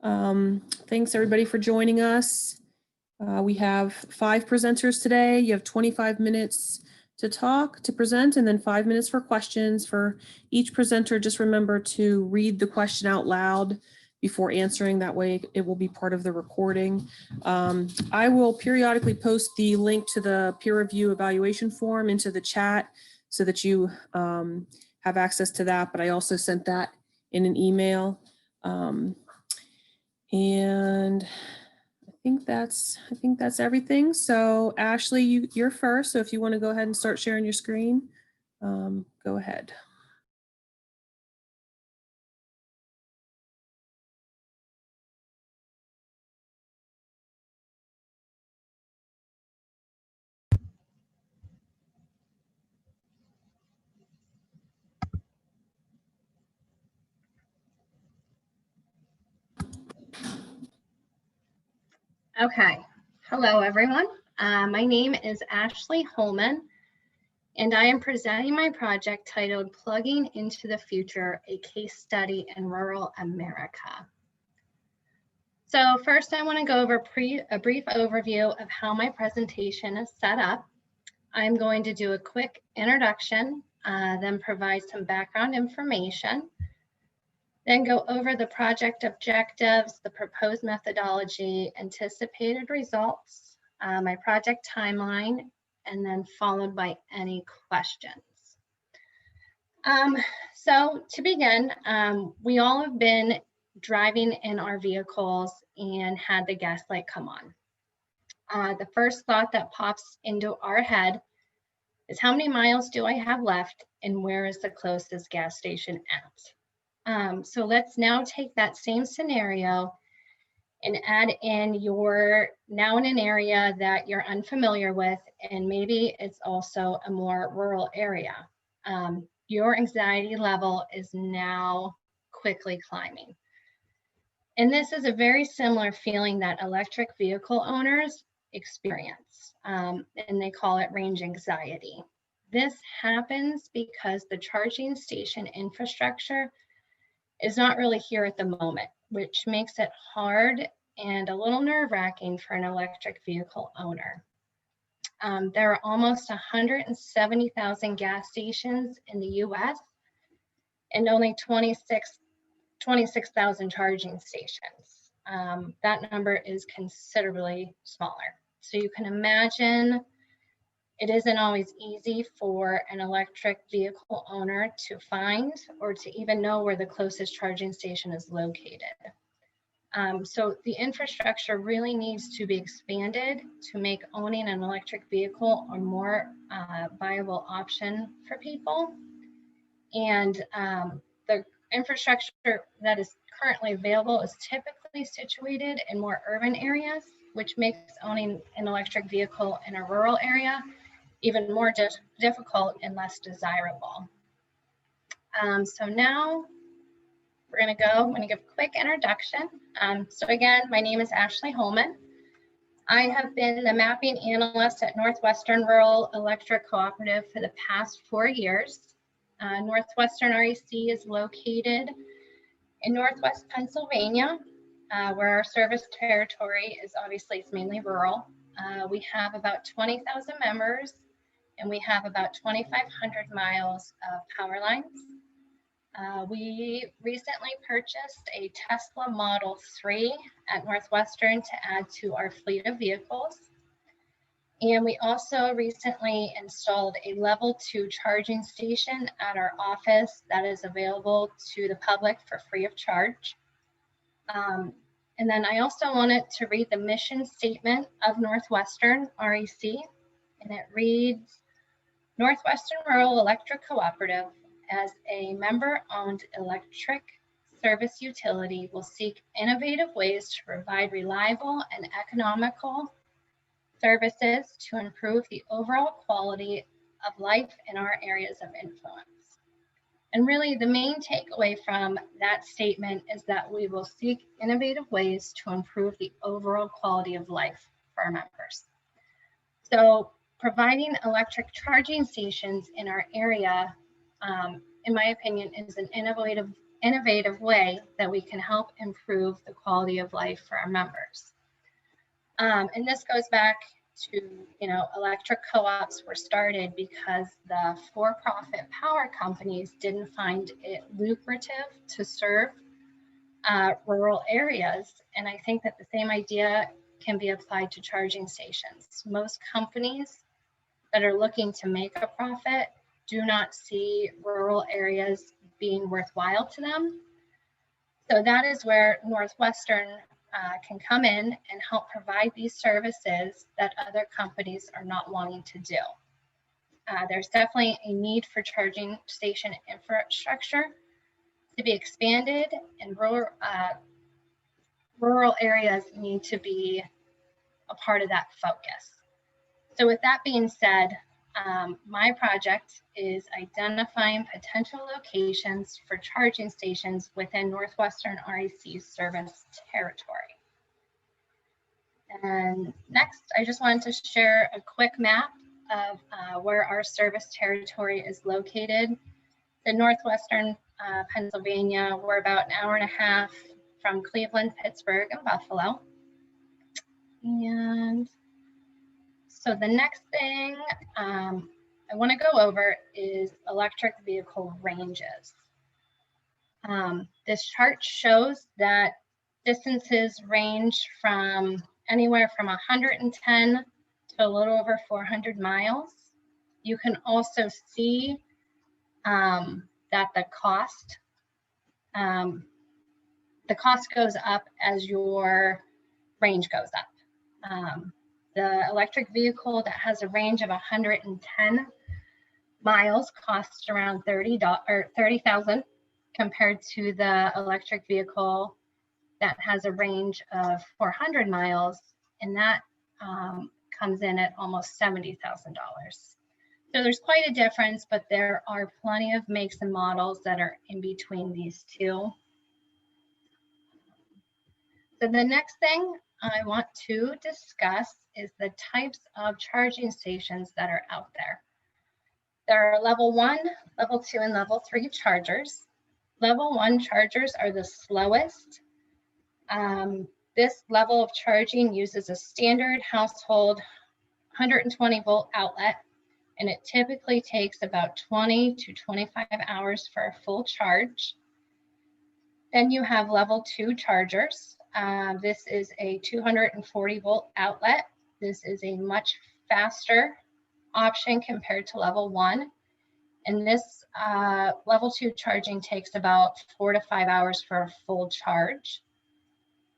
Thanks everybody for joining us. We have 5 presenters today. You have 25 minutes to talk, to present, and then 5 minutes for questions. For each presenter, just remember to read the question out loud before answering. That way it will be part of the recording. I will periodically post the link to the peer review evaluation form into the chat so that you have access to that, but I also sent that in an email. And I think that's everything. So Ashley, you're first. So if you want to go ahead and start sharing your screen, go ahead. Okay, hello everyone. My name is Ashley Holman, and I am presenting my project titled Plugging into the Future, a Case Study in Rural America. So first I want to go over a brief overview of how my presentation is set up. I'm going to do a quick introduction, then provide some background information, then go over the project objectives, the proposed methodology, anticipated results, my project timeline, and then followed by any questions. So to begin, we all have been driving in our vehicles and had the gas light come on. The first thought that pops into our head is how many miles do I have left and where is the closest gas station at? So let's now take that same scenario and add in you're now in an area that you're unfamiliar with, and maybe it's also a more rural area. Your anxiety level is now quickly climbing. And this is a very similar feeling that electric vehicle owners experience, and they call it range anxiety. This happens because the charging station infrastructure is not really here at the moment, which makes it hard and a little nerve-wracking for an electric vehicle owner. There are almost 170,000 gas stations in the US and only 26,000 charging stations. That number is considerably smaller. So you can imagine it isn't always easy for an electric vehicle owner to find or to even know where the closest charging station is located. So the infrastructure really needs to be expanded to make owning an electric vehicle a more viable option for people. And the infrastructure that is currently available is typically situated in more urban areas, which makes owning an electric vehicle in a rural area even more difficult and less desirable. So now I'm going to give a quick introduction. So again, my name is Ashley Holman. I have been the mapping analyst at Northwestern Rural Electric Cooperative for the past 4 years. Northwestern REC is located in Northwest Pennsylvania, where our service territory is obviously it's mainly rural. We have about 20,000 members, and we have about 2,500 miles of power lines. We recently purchased a Tesla Model 3 at Northwestern to add to our fleet of vehicles. And we also recently installed a level 2 charging station at our office that is available to the public for free of charge. And then I also wanted to read the mission statement of Northwestern REC, and it reads, Northwestern Rural Electric Cooperative, as a member-owned electric service utility, will seek innovative ways to provide reliable and economical services to improve the overall quality of life in our areas of influence. And really the main takeaway from that statement is that we will seek innovative ways to improve the overall quality of life for our members. So providing electric charging stations in our area, in my opinion, is an innovative innovative way that we can help improve the quality of life for our members. And this goes back to, electric co-ops were started because the for-profit power companies didn't find it lucrative to serve rural areas. And I think that the same idea can be applied to charging stations. Most companies that are looking to make a profit do not see rural areas being worthwhile to them. So that is where Northwestern can come in and help provide these services that other companies are not wanting to do. There's definitely a need for charging station infrastructure to be expanded, and rural areas need to be a part of that focus. So with that being said, my project is identifying potential locations for charging stations within Northwestern REC's service territory. And next, I just wanted to share a quick map of where our service territory is located. In Northwestern Pennsylvania, we're about an hour and a half from Cleveland, Pittsburgh, and Buffalo. And so the next thing I want to go over is electric vehicle ranges. This chart shows that distances range from anywhere from 110 to a little over 400 miles. You can also see that the cost goes up as your range goes up. The electric vehicle that has a range of 110 miles costs around $30,000 compared to the electric vehicle that has a range of 400 miles, and that comes in at almost $70,000. So there's quite a difference, but there are plenty of makes and models that are in between these two. So the next thing I want to discuss is the types of charging stations that are out there. There are level 1, level 2, and level 3 chargers. Level 1 chargers are the slowest. This level of charging uses a standard household 120 volt outlet, and it typically takes about 20 to 25 hours for a full charge. Then you have level 2 chargers. This is a 240 volt outlet. This is a much faster option compared to level 1. And this level 2 charging takes about 4 to 5 hours for a full charge.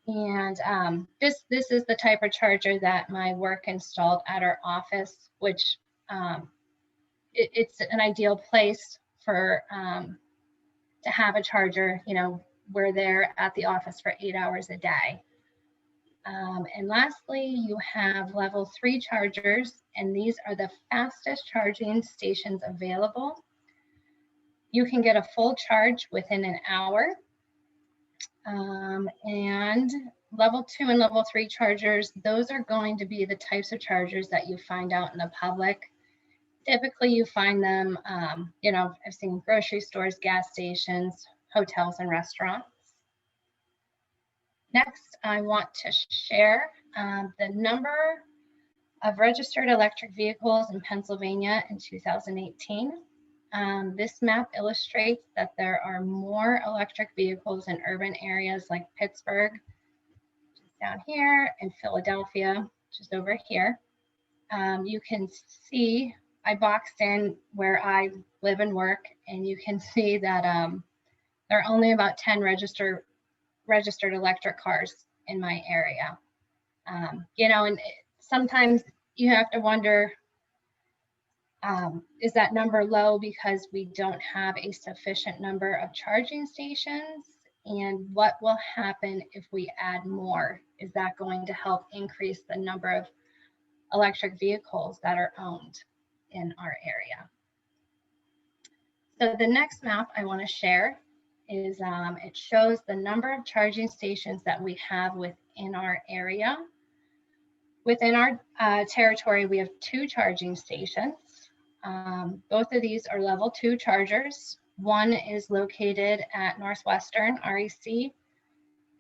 And this is the type of charger that my work installed at our office, which it's an ideal place for to have a charger. We're there at the office for 8 hours a day. And lastly, you have level 3 chargers, and these are the fastest charging stations available. You can get a full charge within an hour. And level 2 and level 3 chargers, those are going to be the types of chargers that you find out in the public. Typically, you find them, I've seen grocery stores, gas stations, hotels, and restaurants. Next, I want to share the number of registered electric vehicles in Pennsylvania in 2018. This map illustrates that there are more electric vehicles in urban areas like Pittsburgh, which is down here, and Philadelphia, which is over here. You can see, I boxed in where I live and work, and you can see that there are only about 10 registered electric cars in my area. And sometimes you have to wonder, is that number low because we don't have a sufficient number of charging stations? And what will happen if we add more? Is that going to help increase the number of electric vehicles that are owned in our area? So the next map I want to share is it shows the number of charging stations that we have within our area. Within our territory, we have 2 charging stations. Both of these are level 2 chargers. One is located at Northwestern REC,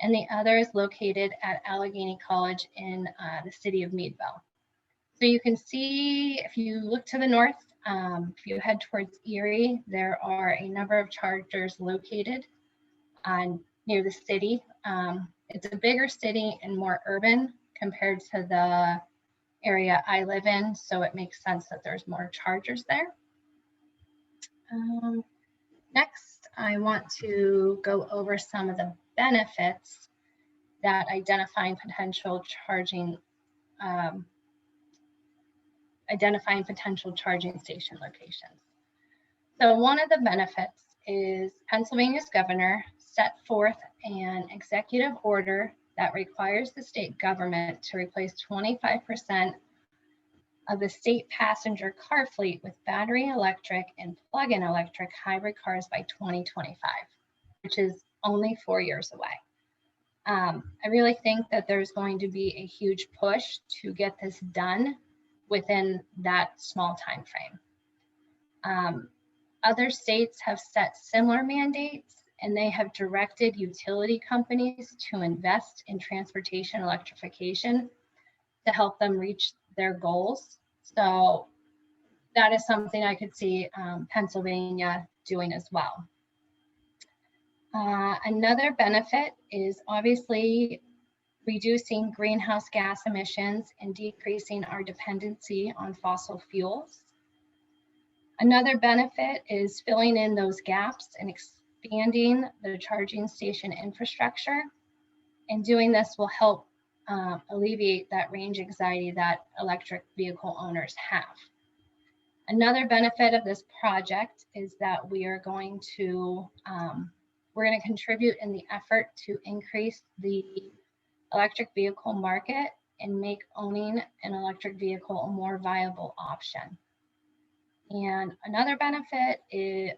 and the other is located at Allegheny College in the city of Meadville. So you can see, if you look to the north, if you head towards Erie, there are a number of chargers located near the city. It's a bigger city and more urban compared to the area I live in, so it makes sense that there's more chargers there. Next, I want to go over some of the benefits that identifying potential charging station locations. So one of the benefits is Pennsylvania's governor set forth an executive order that requires the state government to replace 25% of the state passenger car fleet with battery electric and plug-in electric hybrid cars by 2025, which is only 4 years away. I really think that there's going to be a huge push to get this done within that small time frame. Other states have set similar mandates, and they have directed utility companies to invest in transportation electrification to help them reach their goals. So that is something I could see Pennsylvania doing as well. Another benefit is obviously reducing greenhouse gas emissions and decreasing our dependency on fossil fuels. Another benefit is filling in those gaps and expanding the charging station infrastructure. And doing this will help alleviate that range anxiety that electric vehicle owners have. Another benefit of this project is that we are going to contribute in the effort to increase the electric vehicle market and make owning an electric vehicle a more viable option. And another benefit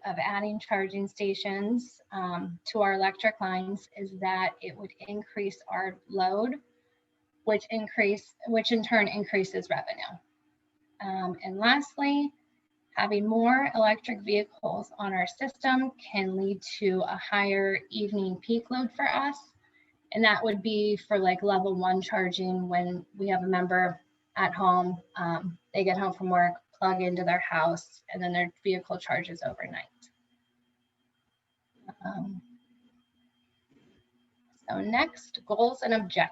of adding charging stations to our electric lines is that it would increase our load, which in turn increases revenue. And lastly, having more electric vehicles on our system can lead to a higher evening peak load for us. And that would be for like level 1 charging when we have a member at home, they get home from work, plug into their house, and then their vehicle charges overnight. So next, goals and objectives.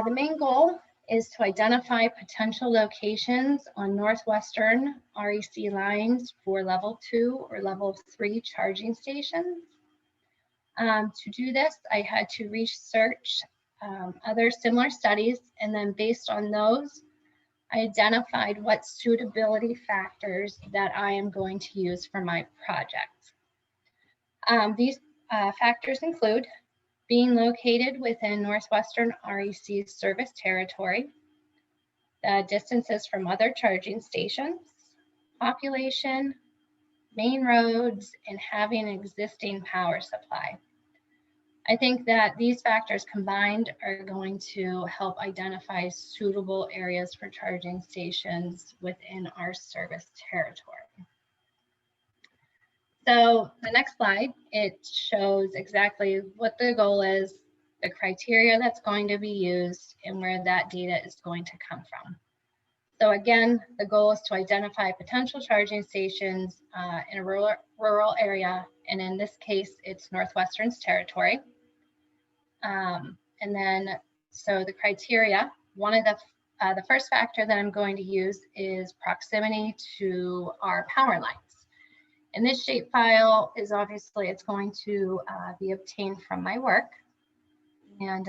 The main goal is to identify potential locations on Northwestern REC lines for level 2 or level 3 charging stations. To do this, I had to research other similar studies, and then based on those, I identified what suitability factors that I am going to use for my project. These factors include being located within Northwestern REC's service territory, the distances from other charging stations, population, main roads, and having an existing power supply. I think that these factors combined are going to help identify suitable areas for charging stations within our service territory. So the next slide, it shows exactly what the goal is, the criteria that's going to be used, and where that data is going to come from. So again, the goal is to identify potential charging stations in a rural area, and in this case, it's Northwestern's territory. And then, so the criteria, one of the first factor that I'm going to use is proximity to our power lines. And this shapefile is obviously, it's going to be obtained from my work. And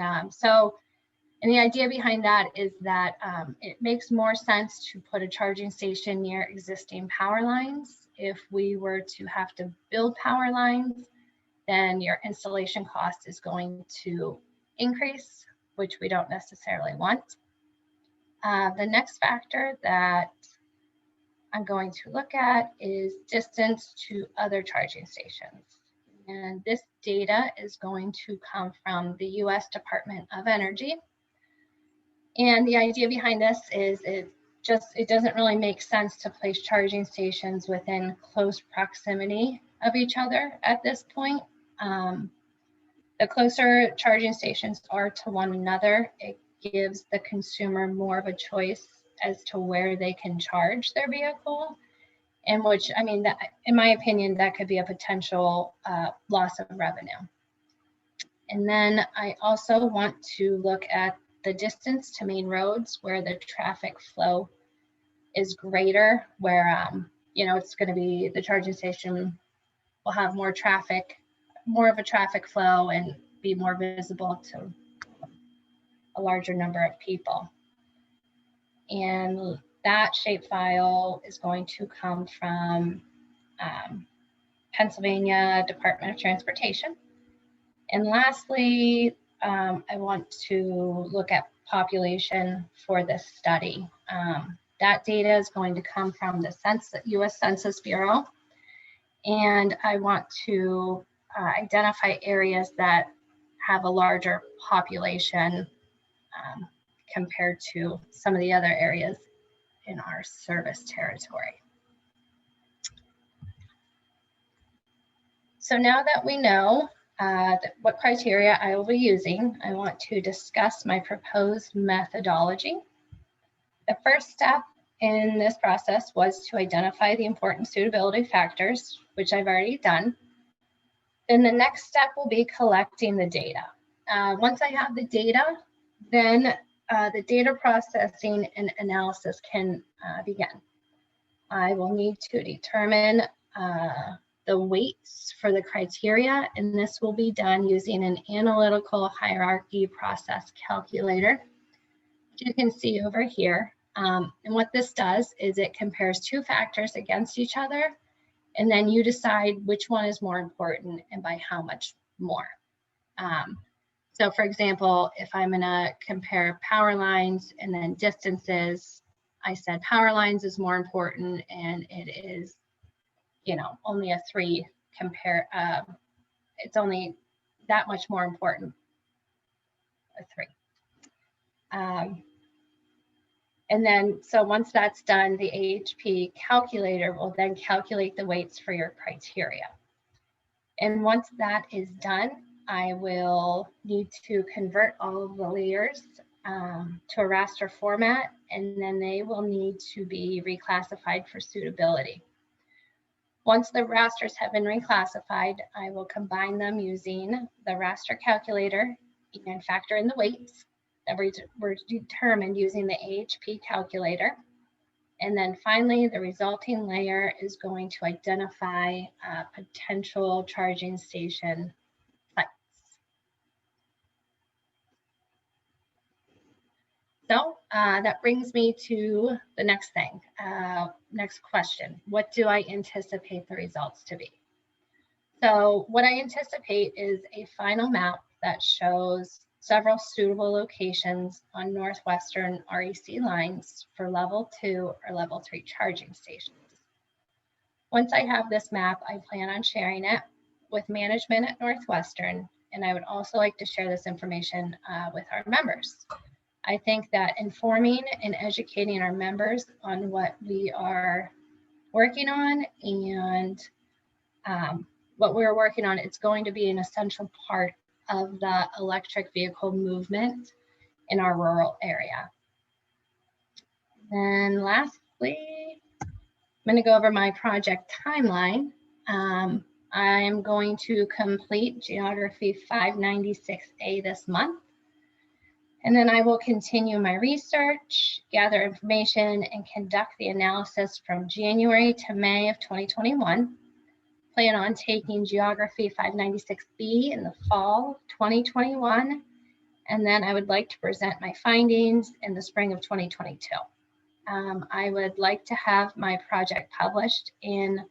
and the idea behind that is that it makes more sense to put a charging station near existing power lines. If we were to have to build power lines, then your installation cost is going to increase, which we don't necessarily want. The next factor that I'm going to look at is distance to other charging stations. And this data is going to come from the US Department of Energy. And the idea behind this is it doesn't really make sense to place charging stations within close proximity of each other at this point. The closer charging stations are to one another, it gives the consumer more of a choice as to where they can charge their vehicle, and which, I mean, that, in my opinion, that could be a potential loss of revenue. And then I also want to look at the distance to main roads where the traffic flow is greater, where you know, it's going to be, the charging station will have more traffic, more of a traffic flow, and be more visible to a larger number of people. And that shapefile is going to come from Pennsylvania Department of Transportation. And lastly, I want to look at population for this study. That data is going to come from the US Census Bureau. And I want to identify areas that have a larger population compared to some of the other areas in our service territory. So now that we know what criteria I will be using, I want to discuss my proposed methodology. The first step in this process was to identify the important suitability factors, which I've already done. Then the next step will be collecting the data. Once I have the data, then the data processing and analysis can begin. I will need to determine the weights for the criteria, and this will be done using an analytical hierarchy process calculator, which you can see over here. And what this does is it compares two factors against each other, and then you decide which one is more important and by how much more. So for example, if I'm gonna compare power lines and then distances, I said power lines is more important, and it is, you know, only a 3 compare, it's only that much more important, a 3. And then, so once that's done, the AHP calculator will then calculate the weights for your criteria. And once that is done, I will need to convert all of the layers to a raster format, and then they will need to be reclassified for suitability. Once the rasters have been reclassified, I will combine them using the raster calculator and factor in the weights that were determined using the AHP calculator. And then finally, the resulting layer is going to identify potential charging station sites. So that brings me to the next thing, next question. What do I anticipate the results to be? So what I anticipate is a final map that shows several suitable locations on Northwestern REC lines for level 2 or level 3 charging stations. Once I have this map, I plan on sharing it with management at Northwestern, and I would also like to share this information with our members. I think that informing and educating our members on what we are working on and what we're working on, it's going to be an essential part of the electric vehicle movement in our rural area. And lastly, I'm going to go over my project timeline. I'm going to complete Geography 596A this month. And then I will continue my research, gather information, and conduct the analysis from January to May of 2021. Plan on taking Geography 596B in the fall of 2021. And then I would like to present my findings in the spring of 2022. I would like to have my project published in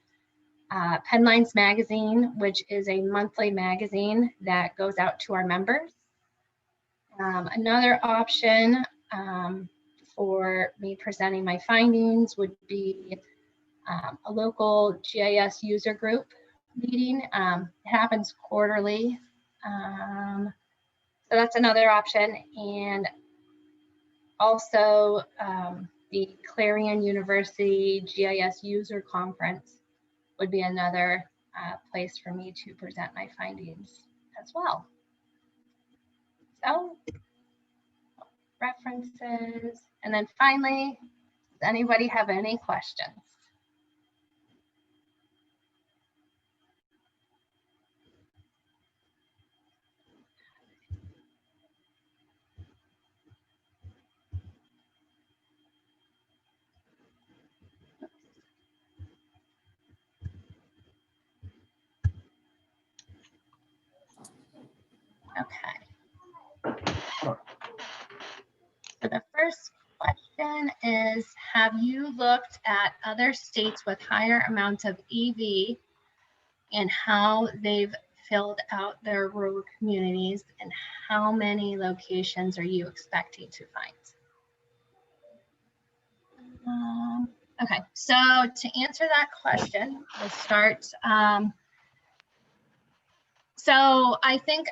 Penlines Magazine, which is a monthly magazine that goes out to our members. Another option for me presenting my findings would be a local GIS user group meeting. It happens quarterly. So that's another option. And also The Clarion University GIS User Conference would be another place for me to present my findings as well. So, references. And then finally, does anybody have any questions? Okay. So the first question is, have you looked at other states with higher amounts of EV and how they've filled out their rural communities, and how many locations are you expecting to find? Okay, so to answer that question, we'll start. So I think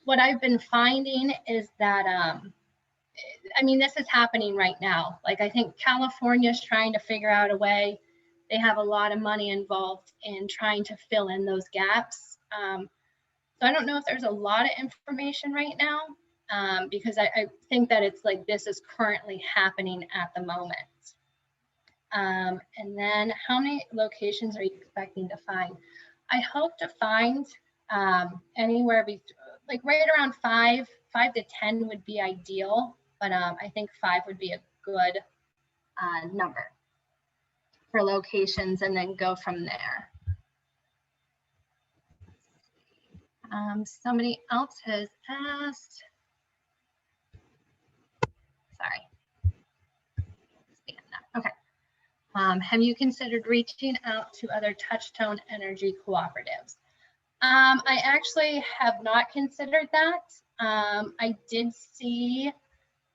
what I've been finding is that, I mean, this is happening right now. Like, I think California's trying to figure out a way. They have a lot of money involved in trying to fill in those gaps. So I don't know if there's a lot of information right now, because I think that it's like this is currently happening at the moment. And then how many locations are you expecting to find? I hope to find anywhere between, like right around 5 to 10 would be ideal, but I think 5 would be a good number for locations, and then go from there. Somebody else has asked, sorry. Okay. Have you considered reaching out to other touch-tone energy cooperatives? I actually have not considered that. I did see,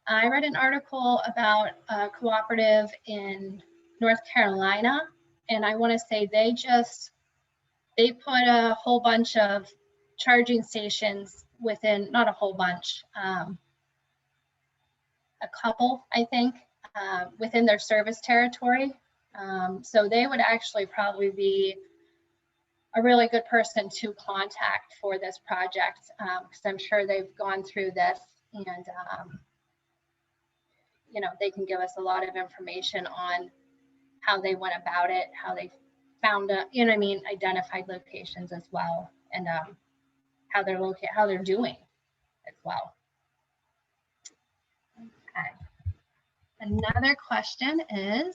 I read an article about a cooperative in North Carolina, and I want to say they put a whole bunch of charging stations within, not a whole bunch, a couple, I think, within their service territory. So they would actually probably be a really good person to contact for this project, because I'm sure they've gone through this, and you know, they can give us a lot of information on how they went about it, how they found you know what I mean, identified locations as well, and how they're doing as well. Okay. Another question is,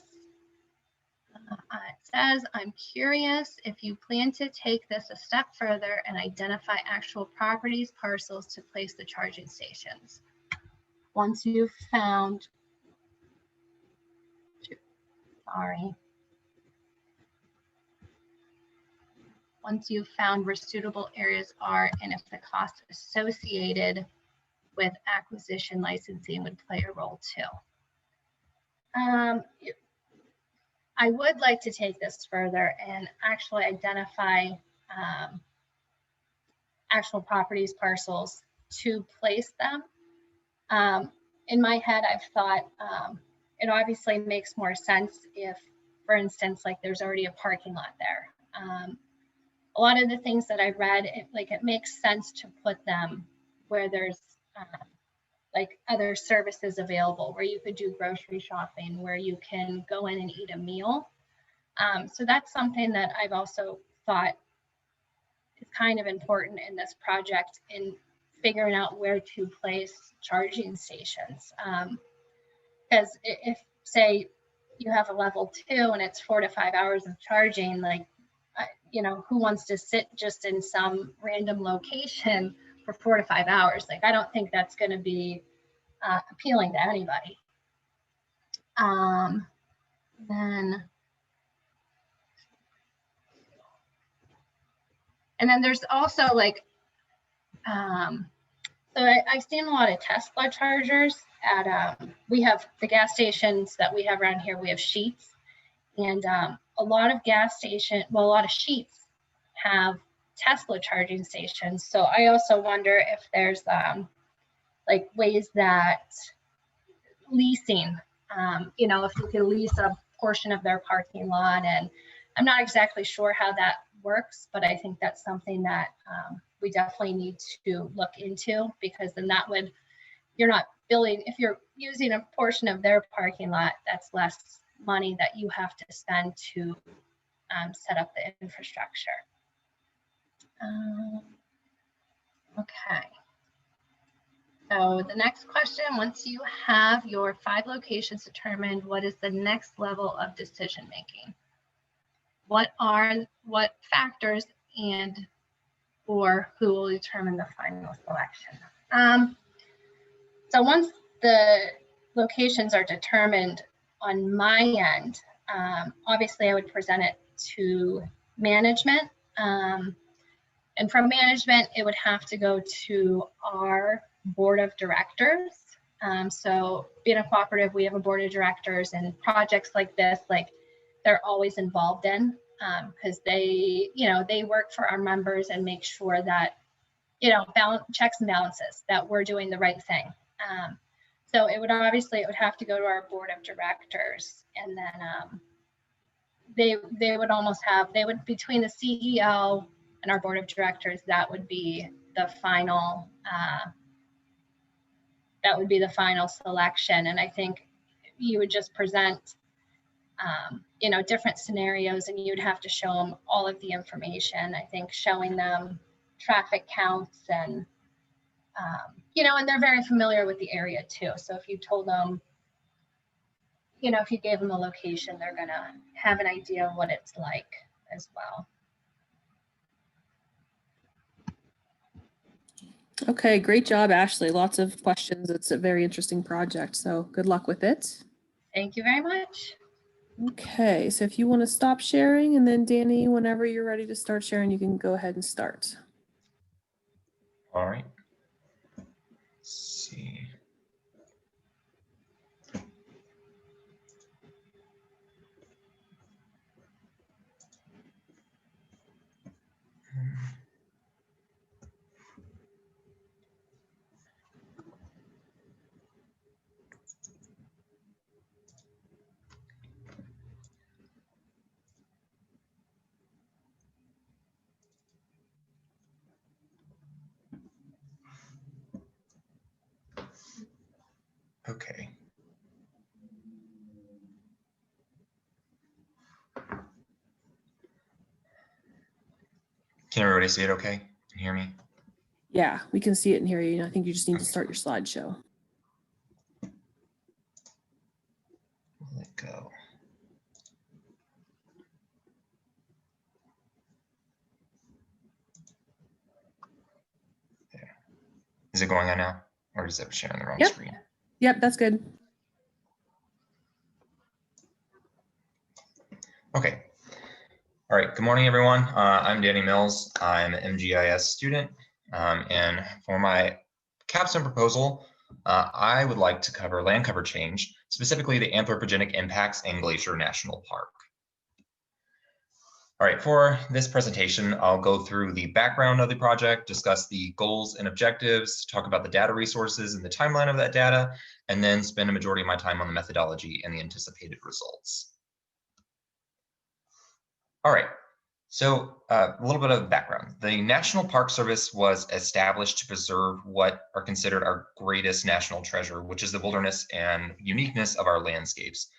it says, I'm curious if you plan to take this a step further and identify actual properties, parcels to place the charging stations. Once you've found, once you've found where suitable areas are, and if the cost associated with acquisition licensing would play a role too. I would like to take this further and actually identify actual properties, parcels to place them. In my head, I've thought it obviously makes more sense if, for instance, like there's already a parking lot there. A lot of the things that I read, it makes sense to put them where there's like other services available, where you could do grocery shopping, where you can go in and eat a meal. So that's something that I've also thought is kind of important in this project, in figuring out where to place charging stations. Because if, say, you have a level 2 and it's 4 to 5 hours of charging, like, you know, who wants to sit just in some random location for 4 to 5 hours? Like, I don't think that's going to be appealing to anybody. And then there's also like, so I've seen a lot of Tesla chargers at, we have the gas stations that we have around here, we have Sheets, and a lot of a lot of Sheets have Tesla charging stations. So I also wonder if there's like ways that leasing You know, if you can lease a portion of their parking lot, and I'm not exactly sure how that works, but I think that's something that we definitely need to look into, because then that would, you're not billing, if you're using a portion of their parking lot, that's less money that you have to spend to set up the infrastructure. Okay. So the next question, once you have your 5 locations determined, what is the next level of decision making? What factors and or who will determine the final selection? So once the locations are determined on my end, obviously I would present it to management. And from management, it would have to go to our board of directors. So being a cooperative, we have a board of directors, and projects like this, like they're always involved in, because they, you know, they work for our members and make sure that, you know, checks and balances, that we're doing the right thing. So it would have to go to our board of directors, and then they would almost have, they would, between the CEO and our board of directors, that would be the final selection. And I think you would just present you know, different scenarios, and you'd have to show them all of the information. I think showing them traffic counts and you know, and they're very familiar with the area too. So if you told them, you know, if you gave them a location, they're gonna have an idea of what it's like as well. Okay, great job, Ashley. Lots of questions. It's a very interesting project, so good luck with it. Thank you very much. Okay, so if you want to stop sharing, and then Danny, whenever you're ready to start sharing, you can go ahead and start. All right. Let's see. Okay. Can everybody see it okay? Can you hear me? Yeah, we can see it and hear you. I think you just need to start your slideshow. Let it go. There. Is it going on now? Or is it sharing the wrong screen? Yep, that's good. Okay. All right. Good morning, everyone. I'm Danny Mills. I'm an MGIS student. And for my capstone proposal, I would like to cover land cover change, specifically the anthropogenic impacts in Glacier National Park. All right, for this presentation, I'll go through the background of the project, discuss the goals and objectives, talk about the data resources and the timeline of that data, and then spend a majority of my time on the methodology and the anticipated results. All right, so a little bit of background. The National Park Service was established to preserve what are considered our greatest national treasure, which is the wilderness and uniqueness of our landscapes.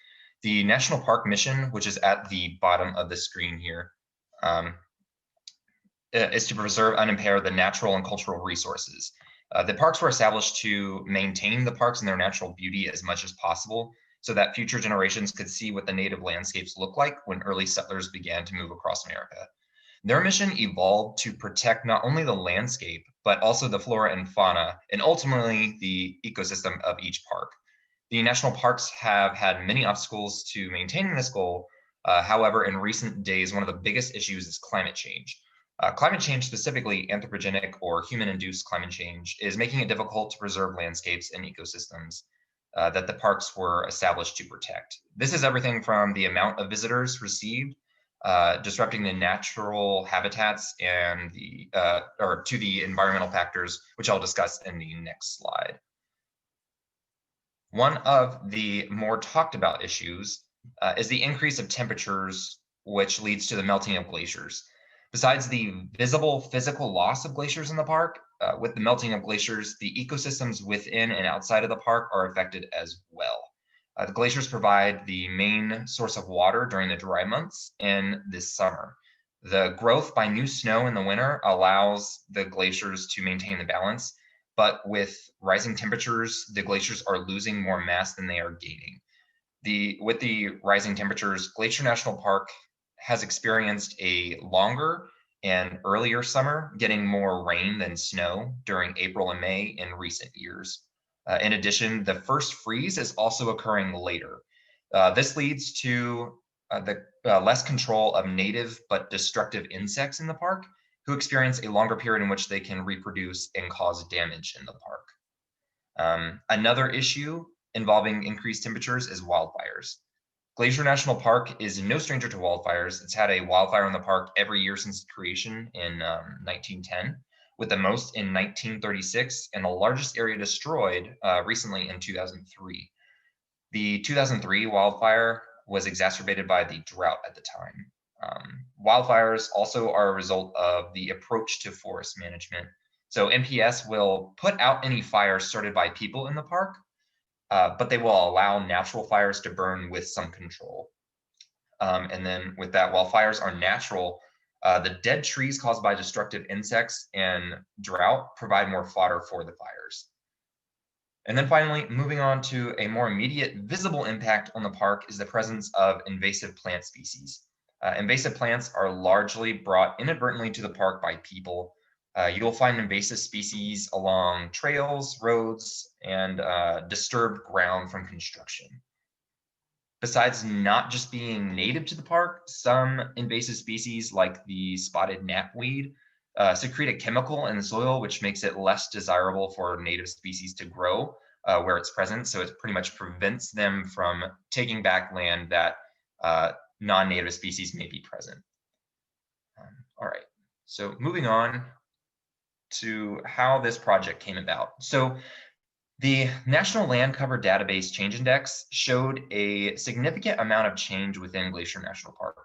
The National Park mission, which is at the bottom of the screen here, is to preserve and impair the natural and cultural resources. The parks were established to maintain the parks and their natural beauty as much as possible, so that future generations could see what the native landscapes look like when early settlers began to move across America. Their mission evolved to protect not only the landscape, but also the flora and fauna, and ultimately the ecosystem of each park. The national parks have had many obstacles to maintaining this goal. However, in recent days, one of the biggest issues is climate change. Climate change, specifically anthropogenic or human-induced climate change, is making it difficult to preserve landscapes and ecosystems that the parks were established to protect. This is everything from the amount of visitors received, disrupting the natural habitats, and to the environmental factors, which I'll discuss in the next slide. One of the more talked about issues is the increase of temperatures, which leads to the melting of glaciers. Besides the visible physical loss of glaciers in the park, with the melting of glaciers, the ecosystems within and outside of the park are affected as well. The glaciers provide the main source of water during the dry months and this summer. The growth by new snow in the winter allows the glaciers to maintain the balance, but with rising temperatures, the glaciers are losing more mass than they are gaining. With the rising temperatures, Glacier National Park has experienced a longer and earlier summer, getting more rain than snow during April and May in recent years. In addition, the first freeze is also occurring later. This leads to the less control of native but destructive insects in the park, who experience a longer period in which they can reproduce and cause damage in the park. Another issue involving increased temperatures is wildfires. Glacier National Park is no stranger to wildfires. It's had a wildfire in the park every year since its creation in 1910, with the most in 1936 and the largest area destroyed recently in 2003. The 2003 wildfire was exacerbated by the drought at the time. Wildfires also are a result of the approach to forest management. So MPS will put out any fires started by people in the park, but they will allow natural fires to burn with some control. And then with that, while fires are natural, the dead trees caused by destructive insects and drought provide more fodder for the fires. And then finally, moving on to a more immediate visible impact on the park is the presence of invasive plant species. Invasive plants are largely brought inadvertently to the park by people. You'll find invasive species along trails, roads, and disturbed ground from construction. Besides not just being native to the park, some invasive species like the spotted knapweed secrete a chemical in the soil, which makes it less desirable for native species to grow where it's present. So it pretty much prevents them from taking back land that non-native species may be present. All right, so moving on to how this project came about. So the National Land Cover Database Change Index showed a significant amount of change within Glacier National Park.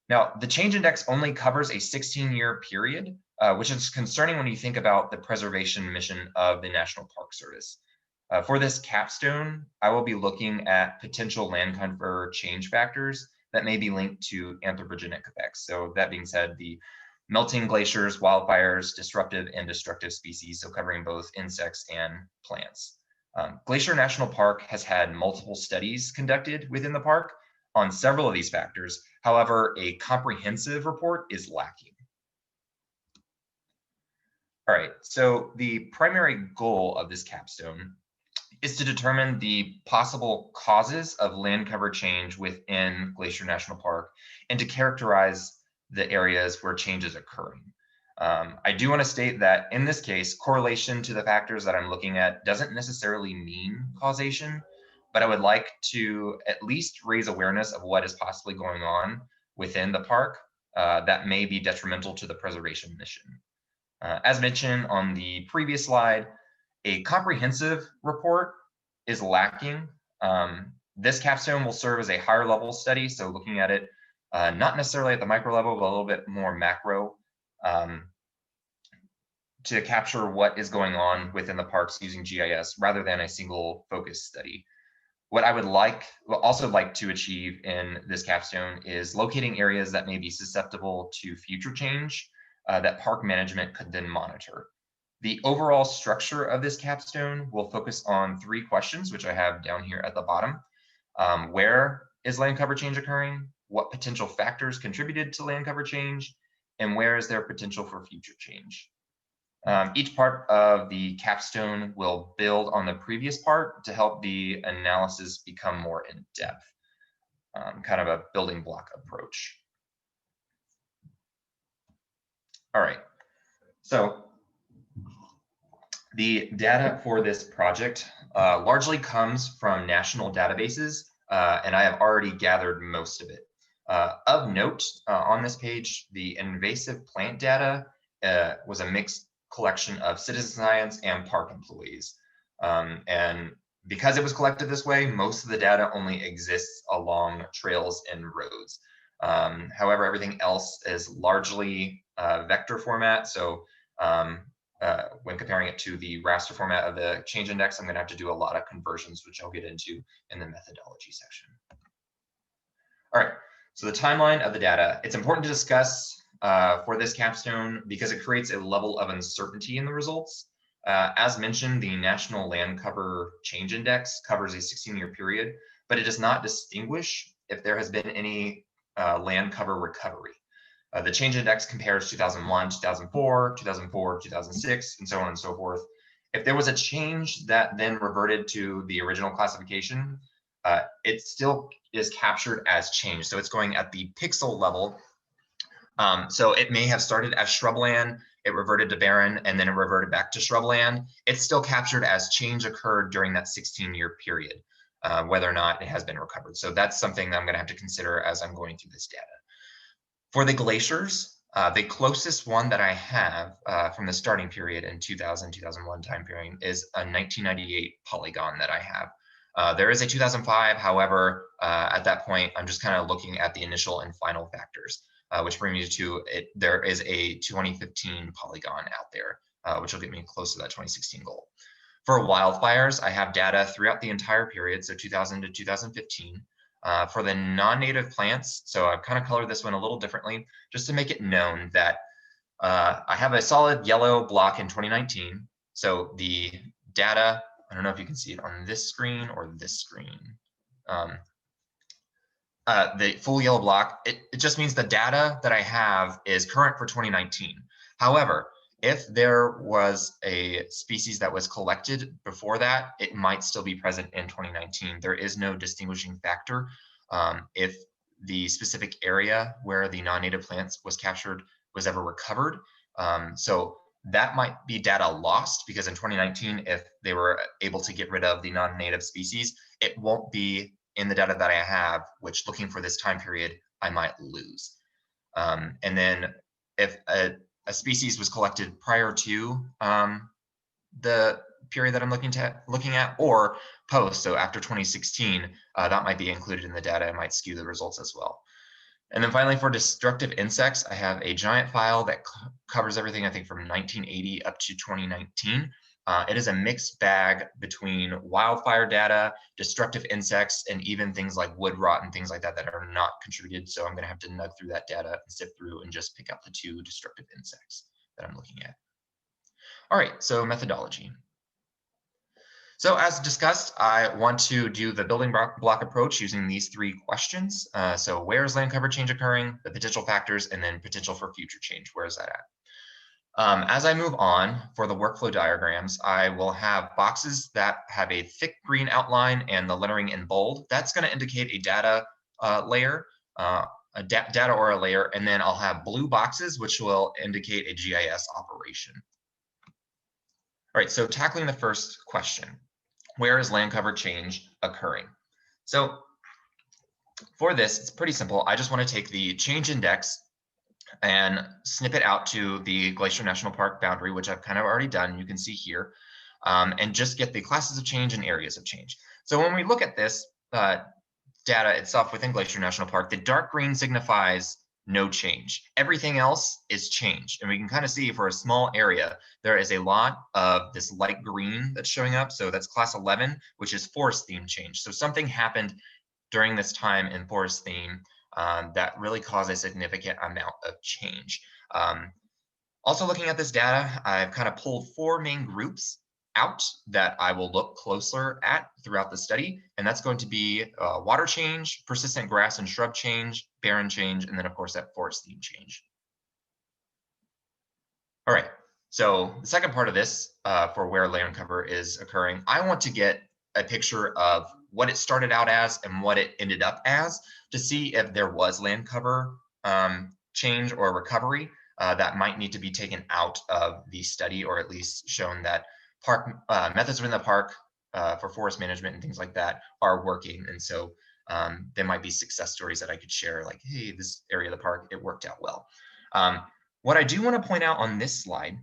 Now, the change index only covers a 16-year period, which is concerning when you think about the preservation mission of the National Park Service. For this capstone, I will be looking at potential land cover change factors that may be linked to anthropogenic effects. So that being said, the melting glaciers, wildfires, disruptive and destructive species, so covering both insects and plants. Glacier National Park has had multiple studies conducted within the park on several of these factors. However, a comprehensive report is lacking. All right, so the primary goal of this capstone is to determine the possible causes of land cover change within Glacier National Park and to characterize the areas where change is occurring. I do want to state that in this case, correlation to the factors that I'm looking at doesn't necessarily mean causation, but I would like to at least raise awareness of what is possibly going on within the park that may be detrimental to the preservation mission. As mentioned on the previous slide, a comprehensive report is lacking. This capstone will serve as a higher level study, so looking at it not necessarily at the micro level, but a little bit more macro to capture what is going on within the parks using GIS rather than a single focus study. What I would also like to achieve in this capstone is locating areas that may be susceptible to future change that park management could then monitor. The overall structure of this capstone will focus on 3 questions, which I have down here at the bottom. Where is land cover change occurring? What potential factors contributed to land cover change? And where is there potential for future change? Each part of the capstone will build on the previous part to help the analysis become more in depth, kind of a building block approach. All right, so the data for this project largely comes from national databases, and I have already gathered most of it. Of note, on this page, the invasive plant data was a mixed collection of citizen science and park employees. And because it was collected this way, most of the data only exists along trails and roads. However, everything else is largely vector format. So when comparing it to the raster format of the change index, I'm going to have to do a lot of conversions, which I'll get into in the methodology section. All right, so the timeline of the data. It's important to discuss for this capstone because it creates a level of uncertainty in the results. As mentioned, the National Land Cover Change Index covers a 16-year period, but it does not distinguish if there has been any land cover recovery. The change index compares 2001, 2004, 2004, 2006, and so on and so forth. If there was a change that then reverted to the original classification, it still is captured as change. So it's going at the pixel level. So it may have started as shrubland, it reverted to barren, and then it reverted back to shrubland. It's still captured as change occurred during that 16-year period, whether or not it has been recovered. So that's something that I'm going to have to consider as I'm going through this data. For the glaciers, the closest one that I have from the starting period in 2000-2001 time period is a 1998 polygon that I have. There is a 2005, however, at that point, I'm just kind of looking at the initial and final factors, which brings me to it. There is a 2015 polygon out there, which will get me close to that 2016 goal. For wildfires, I have data throughout the entire period, so 2000 to 2015. For the non-native plants, so I've kind of colored this one a little differently, just to make it known that I have a solid yellow block in 2019. So the data, I don't know if you can see it on this screen or this screen. The full yellow block, it just means the data that I have is current for 2019. However, if there was a species that was collected before that, it might still be present in 2019. There is no distinguishing factor if the specific area where the non-native plants was captured was ever recovered. So that might be data lost because in 2019, if they were able to get rid of the non-native species, it won't be in the data that I have, which looking for this time period, I might lose. And then if a species was collected prior to the period that I'm looking at or post, so after 2016, that might be included in the data. It might skew the results as well. And then finally, for destructive insects, I have a giant file that covers everything, I think, from 1980 up to 2019. It is a mixed bag between wildfire data, destructive insects, and even things like wood rot and things like that that are not contributed. So I'm going to have to nug through that data and sift through and just pick out the 2 destructive insects that I'm looking at. All right, so methodology. So as discussed, I want to do the building block approach using these 3 questions. So where is land cover change occurring, the potential factors, and then potential for future change? Where is that at? As I move on for the workflow diagrams, I will have boxes that have a thick green outline and the lettering in bold. That's going to indicate a data layer, data or a layer, and then I'll have blue boxes, which will indicate a GIS operation. All right, so tackling the first question, where is land cover change occurring? So for this, it's pretty simple. I just want to take the change index and snip it out to the Glacier National Park boundary, which I've kind of already done. You can see here, and just get the classes of change and areas of change. So when we look at this data itself within Glacier National Park, the dark green signifies no change. Everything else is change. And we can kind of see for a small area, there is a lot of this light green that's showing up. So that's class 11, which is forest theme change. So something happened during this time in forest theme that really caused a significant amount of change. Also looking at this data, I've kind of pulled 4 main groups out that I will look closer at throughout the study. And that's going to be water change, persistent grass and shrub change, barren change, and then of course that forest theme change. All right, so the second part of this for where land cover is occurring, I want to get a picture of what it started out as and what it ended up as to see if there was land cover change or recovery that might need to be taken out of the study, or at least shown that park methods within the park for forest management and things like that are working. And so there might be success stories that I could share, like, hey, this area of the park, it worked out well. What I do want to point out on this slide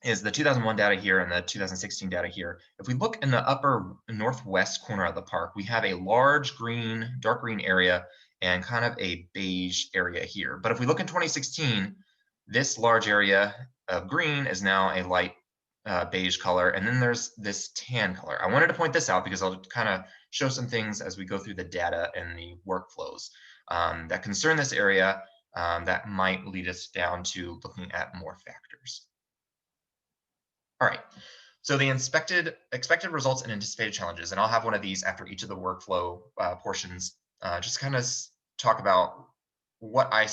is the 2001 data here and the 2016 data here. If we look in the upper northwest corner of the park, we have a large green, dark green area and kind of a beige area here. But if we look in 2016, this large area of green is now a light beige color, and then there's this tan color. I wanted to point this out because I'll kind of show some things as we go through the data and the workflows that concern this area that might lead us down to looking at more factors. All right, so the expected results and anticipated challenges, and I'll have one of these after each of the workflow portions, just kind of talk about what I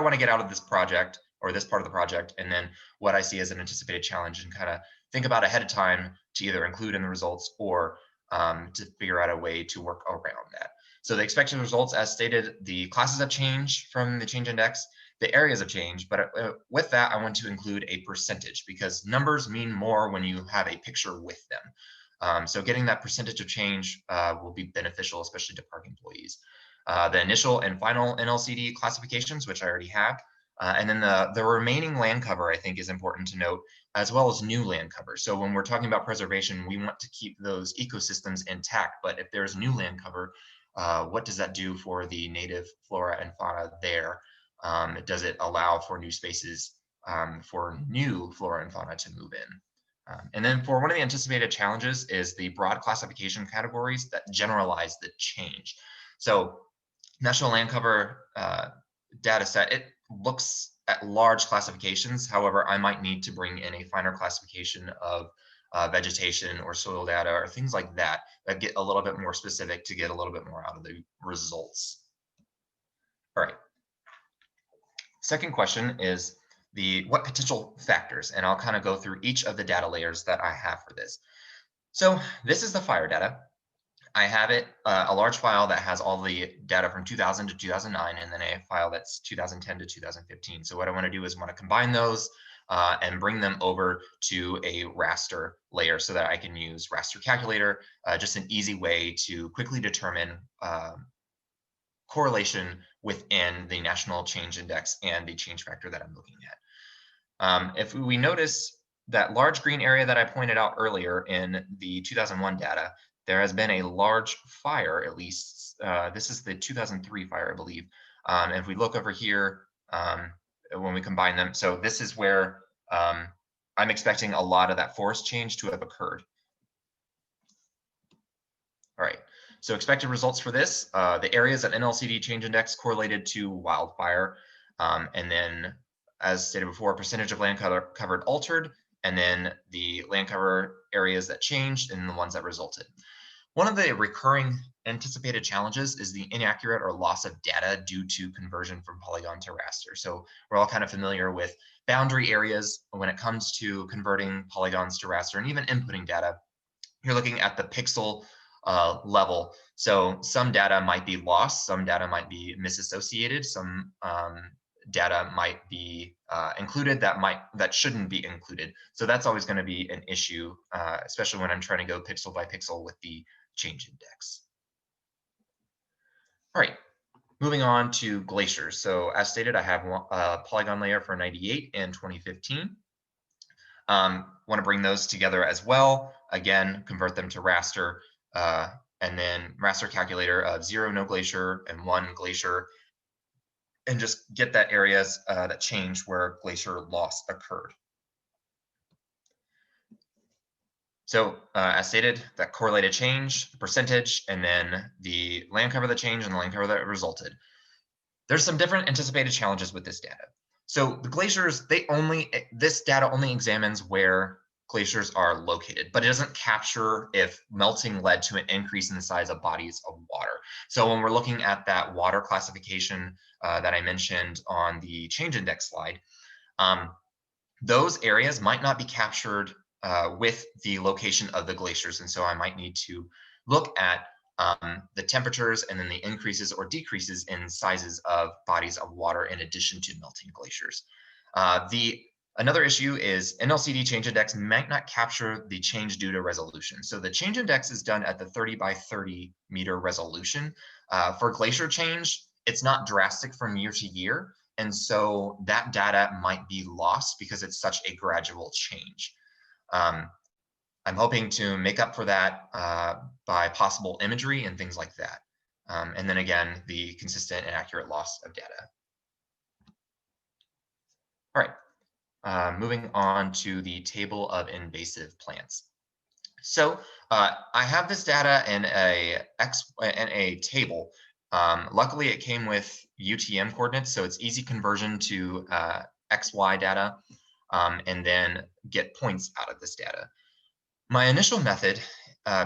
want to get out of this project or this part of the project, and then what I see as an anticipated challenge, and kind of think about ahead of time to either include in the results or to figure out a way to work around that. So the expected results, as stated, the classes have changed from the change index. The areas have changed, but with that, I want to include a percentage because numbers mean more when you have a picture with them. So getting that percentage of change will be beneficial, especially to park employees. The initial and final NLCD classifications, which I already have, and then the remaining land cover, I think, is important to note, as well as new land cover. So when we're talking about preservation, we want to keep those ecosystems intact, but if there's new land cover, what does that do for the native flora and fauna there? Does it allow for new spaces for new flora and fauna to move in? And then for one of the anticipated challenges is the broad classification categories that generalize the change. So National Land Cover data set, it looks at large classifications. However, I might need to bring in a finer classification of vegetation or soil data or things like that that get a little bit more specific to get a little bit more out of the results. All right. Second question is what potential factors, and I'll kind of go through each of the data layers that I have for this. So this is the fire data. I have it, a large file that has all the data from 2000 to 2009, and then a file that's 2010 to 2015. So what I want to do is want to combine those and bring them over to a raster layer so that I can use raster calculator, just an easy way to quickly determine correlation within the national change index and the change factor that I'm looking at. If we notice that large green area that I pointed out earlier in the 2001 data, there has been a large fire, at least this is the 2003 fire, I believe. And if we look over here, when we combine them, so this is where I'm expecting a lot of that forest change to have occurred. All right, so expected results for this, the areas at NLCD change index correlated to wildfire. And then as stated before, percentage of land covered altered, and then the land cover areas that changed and the ones that resulted. One of the recurring anticipated challenges is the inaccurate or loss of data due to conversion from polygon to raster. So we're all kind of familiar with boundary areas when it comes to converting polygons to raster and even inputting data. You're looking at the pixel level. So some data might be lost, some data might be misassociated, some data might be included that shouldn't be included. So that's always going to be an issue, especially when I'm trying to go pixel by pixel with the change index. All right, moving on to glaciers. So as stated, I have a polygon layer for 98 and 2015. Want to bring those together as well. Again, convert them to raster, and then raster calculator of 0 no glacier and 1 glacier, and just get that areas that change where glacier loss occurred. So as stated, that correlated change, the percentage, and then the land cover that changed and the land cover that resulted. There's some different anticipated challenges with this data. So the glaciers, this data only examines where glaciers are located, but it doesn't capture if melting led to an increase in the size of bodies of water. So when we're looking at that water classification that I mentioned on the change index slide, those areas might not be captured with the location of the glaciers. And so I might need to look at the temperatures and then the increases or decreases in sizes of bodies of water in addition to melting glaciers. Another issue is NLCD change index might not capture the change due to resolution. So the change index is done at the 30 by 30 meter resolution. For glacier change, it's not drastic from year to year. And so that data might be lost because it's such a gradual change. I'm hoping to make up for that by possible imagery and things like that. And then again, the consistent and accurate loss of data. All right, moving on to the table of invasive plants. So I have this data in a table. Luckily, it came with UTM coordinates, so it's easy conversion to XY data, and then get points out of this data. My initial method,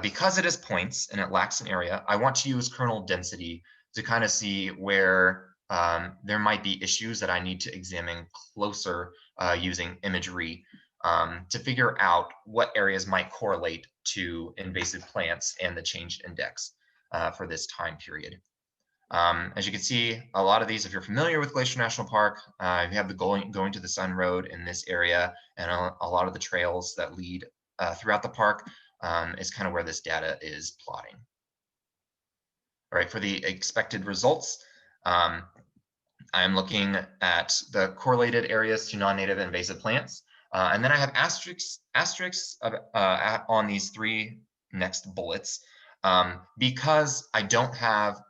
because it is points and it lacks an area, I want to use kernel density to kind of see where there might be issues that I need to examine closer using imagery to figure out what areas might correlate to invasive plants and the change index for this time period. As you can see, a lot of these, if you're familiar with Glacier National Park, you have the going to the Sun Road in this area, and a lot of the trails that lead throughout the park is kind of where this data is plotting. All right, for the expected results, I'm looking at the correlated areas to non-native invasive plants. And then I have asterisks on these three next bullets because I don't have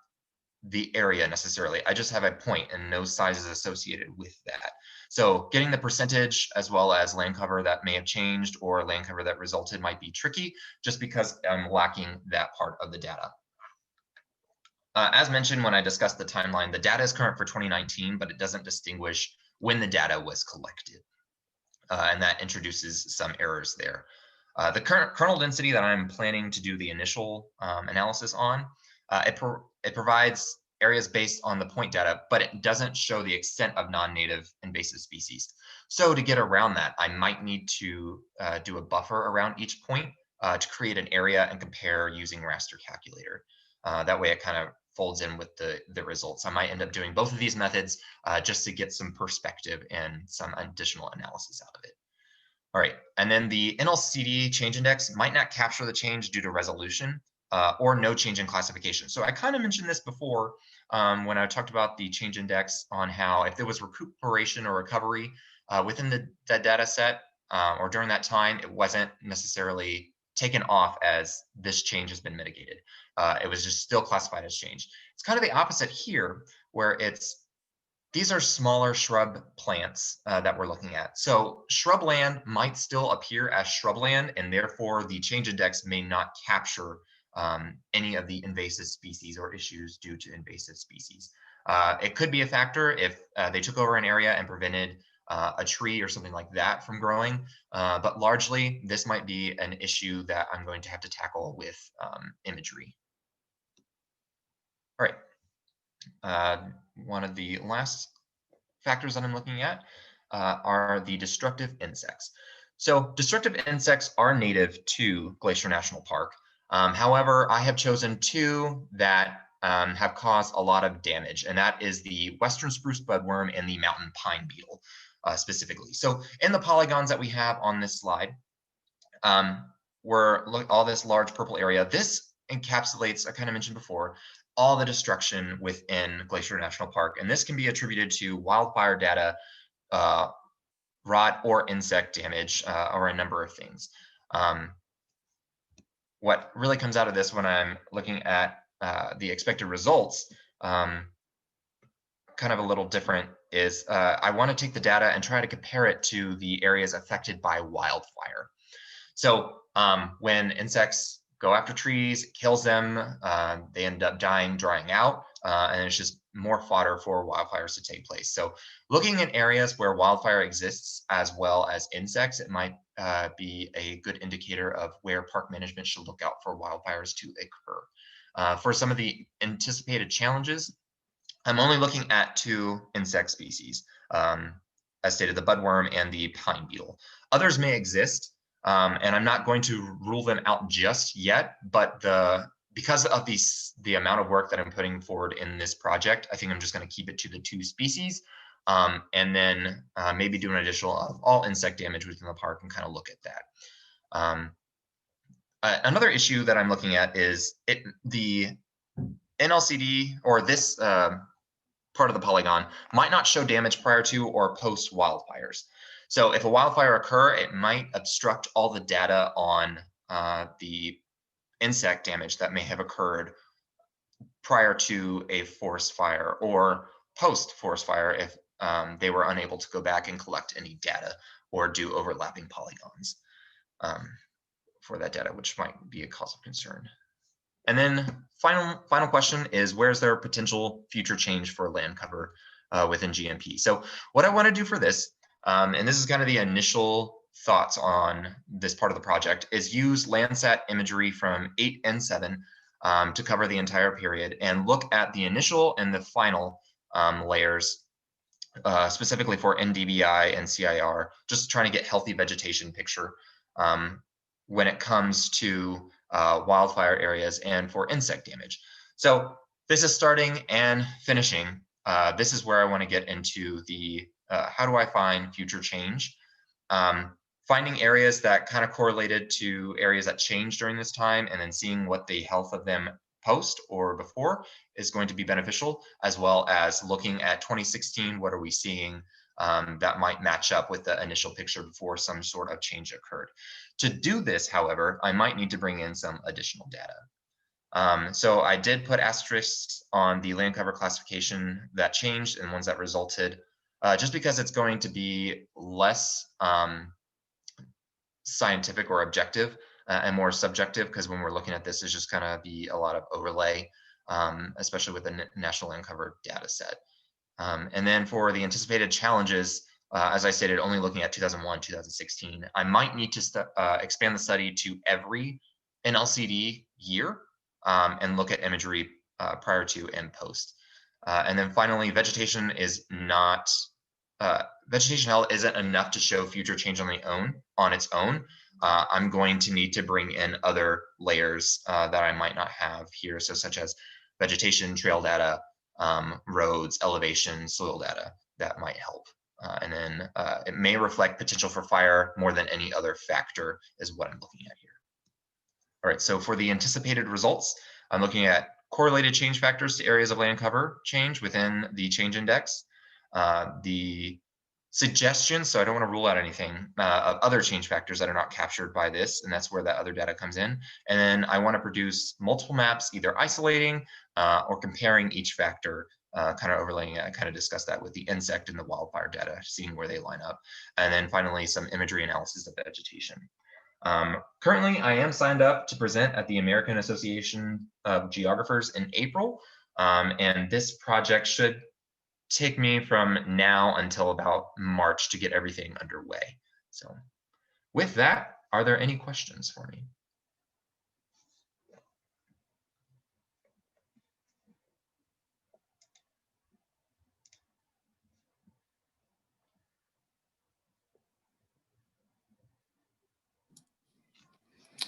the area necessarily. I just have a point and no sizes associated with that. So getting the percentage as well as land cover that may have changed or land cover that resulted might be tricky just because I'm lacking that part of the data. As mentioned when I discussed the timeline, the data is current for 2019, but it doesn't distinguish when the data was collected. And that introduces some errors there. The current kernel density that I'm planning to do the initial analysis on, it provides areas based on the point data, but it doesn't show the extent of non-native invasive species. So to get around that, I might need to do a buffer around each point to create an area and compare using raster calculator. That way it kind of folds in with the results. I might end up doing both of these methods just to get some perspective and some additional analysis out of it. All right, and then the NLCD change index might not capture the change due to resolution or no change in classification. So I kind of mentioned this before when I talked about the change index on how if there was recuperation or recovery within that data set or during that time, it wasn't necessarily taken off as this change has been mitigated. It was just still classified as change. It's kind of the opposite here, where these are smaller shrub plants that we're looking at. So shrubland might still appear as shrubland, and therefore the change index may not capture any of the invasive species or issues due to invasive species. It could be a factor if they took over an area and prevented a tree or something like that from growing. But largely, this might be an issue that I'm going to have to tackle with imagery. All right. One of the last factors that I'm looking at are the destructive insects. So destructive insects are native to Glacier National Park. However, I have chosen two that have caused a lot of damage, and that is the western spruce budworm and the mountain pine beetle specifically. So in the polygons that we have on this slide, look all this large purple area. This encapsulates, I kind of mentioned before, all the destruction within Glacier National Park. And this can be attributed to wildfire data, rot or insect damage, or a number of things. What really comes out of this when I'm looking at the expected results, kind of a little different, is I want to take the data and try to compare it to the areas affected by wildfire. So when insects go after trees, it kills them, they end up dying, drying out, and it's just more fodder for wildfires to take place. So looking at areas where wildfire exists as well as insects, it might be a good indicator of where park management should look out for wildfires to occur. For some of the anticipated challenges, I'm only looking at two insect species, as stated, the budworm and the pine beetle. Others may exist, and I'm not going to rule them out just yet, but because of the amount of work that I'm putting forward in this project, I think I'm just going to keep it to the two species, and then maybe do an additional of all insect damage within the park and kind of look at that. Another issue that I'm looking at is the NLCD, or this part of the polygon might not show damage prior to or post wildfires. So if a wildfire occur, it might obstruct all the data on the insect damage that may have occurred prior to a forest fire or post forest fire if they were unable to go back and collect any data or do overlapping polygons for that data, which might be a cause of concern. And then final question is, where's there potential future change for land cover within GMP? So what I want to do for this, and this is kind of the initial thoughts on this part of the project, is use Landsat imagery from 8 and 7 to cover the entire period and look at the initial and the final layers, specifically for NDVI and CIR, just trying to get healthy vegetation picture when it comes to wildfire areas and for insect damage. So this is starting and finishing. This is where I want to get into the how do I find future change? Finding areas that kind of correlated to areas that changed during this time and then seeing what the health of them post or before is going to be beneficial, as well as looking at 2016, what are we seeing that might match up with the initial picture before some sort of change occurred. To do this, however, I might need to bring in some additional data. So I did put asterisks on the land cover classification that changed and ones that resulted, just because it's going to be less scientific or objective and more subjective, because when we're looking at this, it's just kind of be a lot of overlay, especially with the National Land Cover data set. And then for the anticipated challenges, as I stated, only looking at 2001, 2016, I might need to expand the study to every NLCD year and look at imagery prior to and post. And then finally, vegetation is not, vegetation health isn't enough to show future change on its own. I'm going to need to bring in other layers that I might not have here, so such as vegetation, trail data, roads, elevation, soil data that might help. And then it may reflect potential for fire more than any other factor is what I'm looking at here. All right, so for the anticipated results, I'm looking at correlated change factors to areas of land cover change within the change index. The suggestions, so I don't want to rule out anything, of other change factors that are not captured by this, and that's where that other data comes in. And then I want to produce multiple maps, either isolating or comparing each factor, kind of overlaying it. I kind of discussed that with the insect and the wildfire data, seeing where they line up. And then finally, some imagery analysis of vegetation. Currently, I am signed up to present at the American Association of Geographers in April, and this project should take me from now until about March to get everything underway. So with that, are there any questions for me?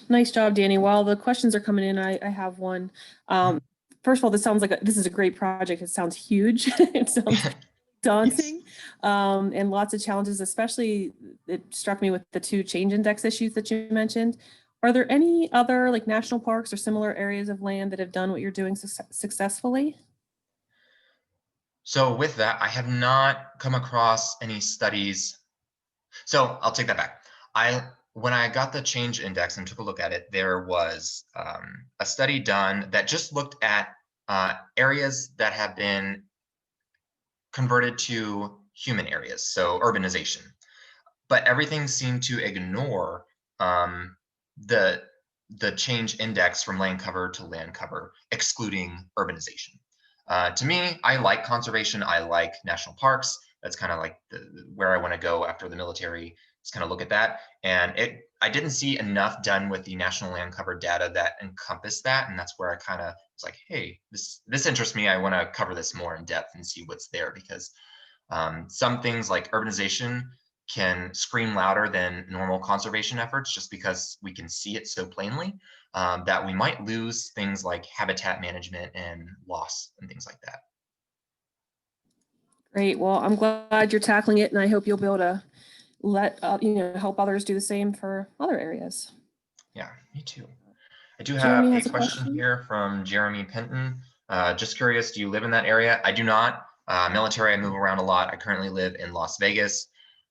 Nice job, Danny. While the questions are coming in, I have one. First of all, this sounds like this is a great project. It sounds huge. It sounds daunting, and lots of challenges, especially it struck me with the 2 change index issues that you mentioned. Are there any other like national parks or similar areas of land that have done what you're doing successfully? So with that, I have not come across any studies. So I'll take that back. When I got the change index and took a look at it, there was a study done that just looked at areas that have been converted to human areas, so urbanization. But everything seemed to ignore the change index from land cover to land cover, excluding urbanization. To me, I like conservation. I like national parks. That's kind of like where I want to go after the military. Just kind of look at that. And I didn't see enough done with the national land cover data that encompassed that. And that's where I kind of was like, hey, this interests me. I want to cover this more in depth and see what's there, because some things like urbanization can scream louder than normal conservation efforts, just because we can see it so plainly that we might lose things like habitat management and loss and things like that. Great. Well, I'm glad you're tackling it, and I hope you'll be able to help others do the same for other areas. Yeah, me too. I do have Jeremy a question here from Jeremy Penton. Just curious, do you live in that area? I do not. Military, I move around a lot. I currently live in Las Vegas.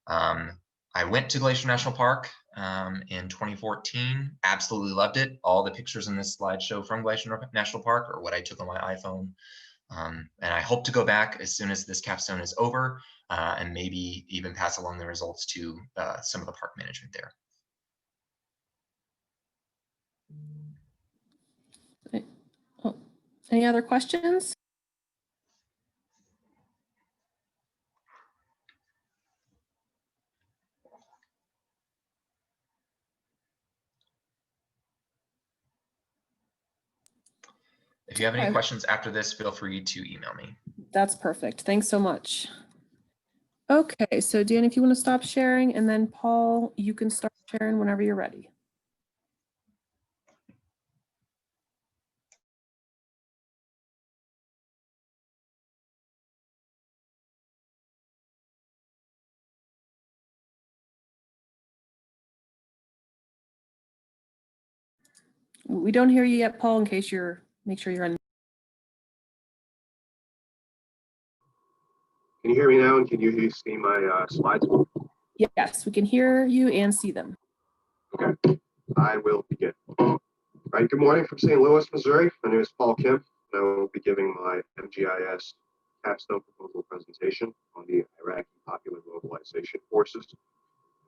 I went to Glacier National Park in 2014. Absolutely loved it. All the pictures in this slideshow from Glacier National Park are what I took on my iPhone. And I hope to go back as soon as this capstone is over, and maybe even pass along the results to some of the park management there. Any other questions? If you have any questions after this, feel free to email me. That's perfect. Thanks so much. Okay, so Dan, if you want to stop sharing, and then Paul, you can start sharing whenever you're ready. We don't hear you yet, Paul, in case make sure you're on. Can you hear me now, and can you see my slides? Yes, we can hear you and see them. Okay, I will begin. All right, good morning from St. Louis, Missouri. My name is Paul Kim, and I will be giving my MGIS capstone proposal presentation on the Iraqi Popular Mobilization Forces,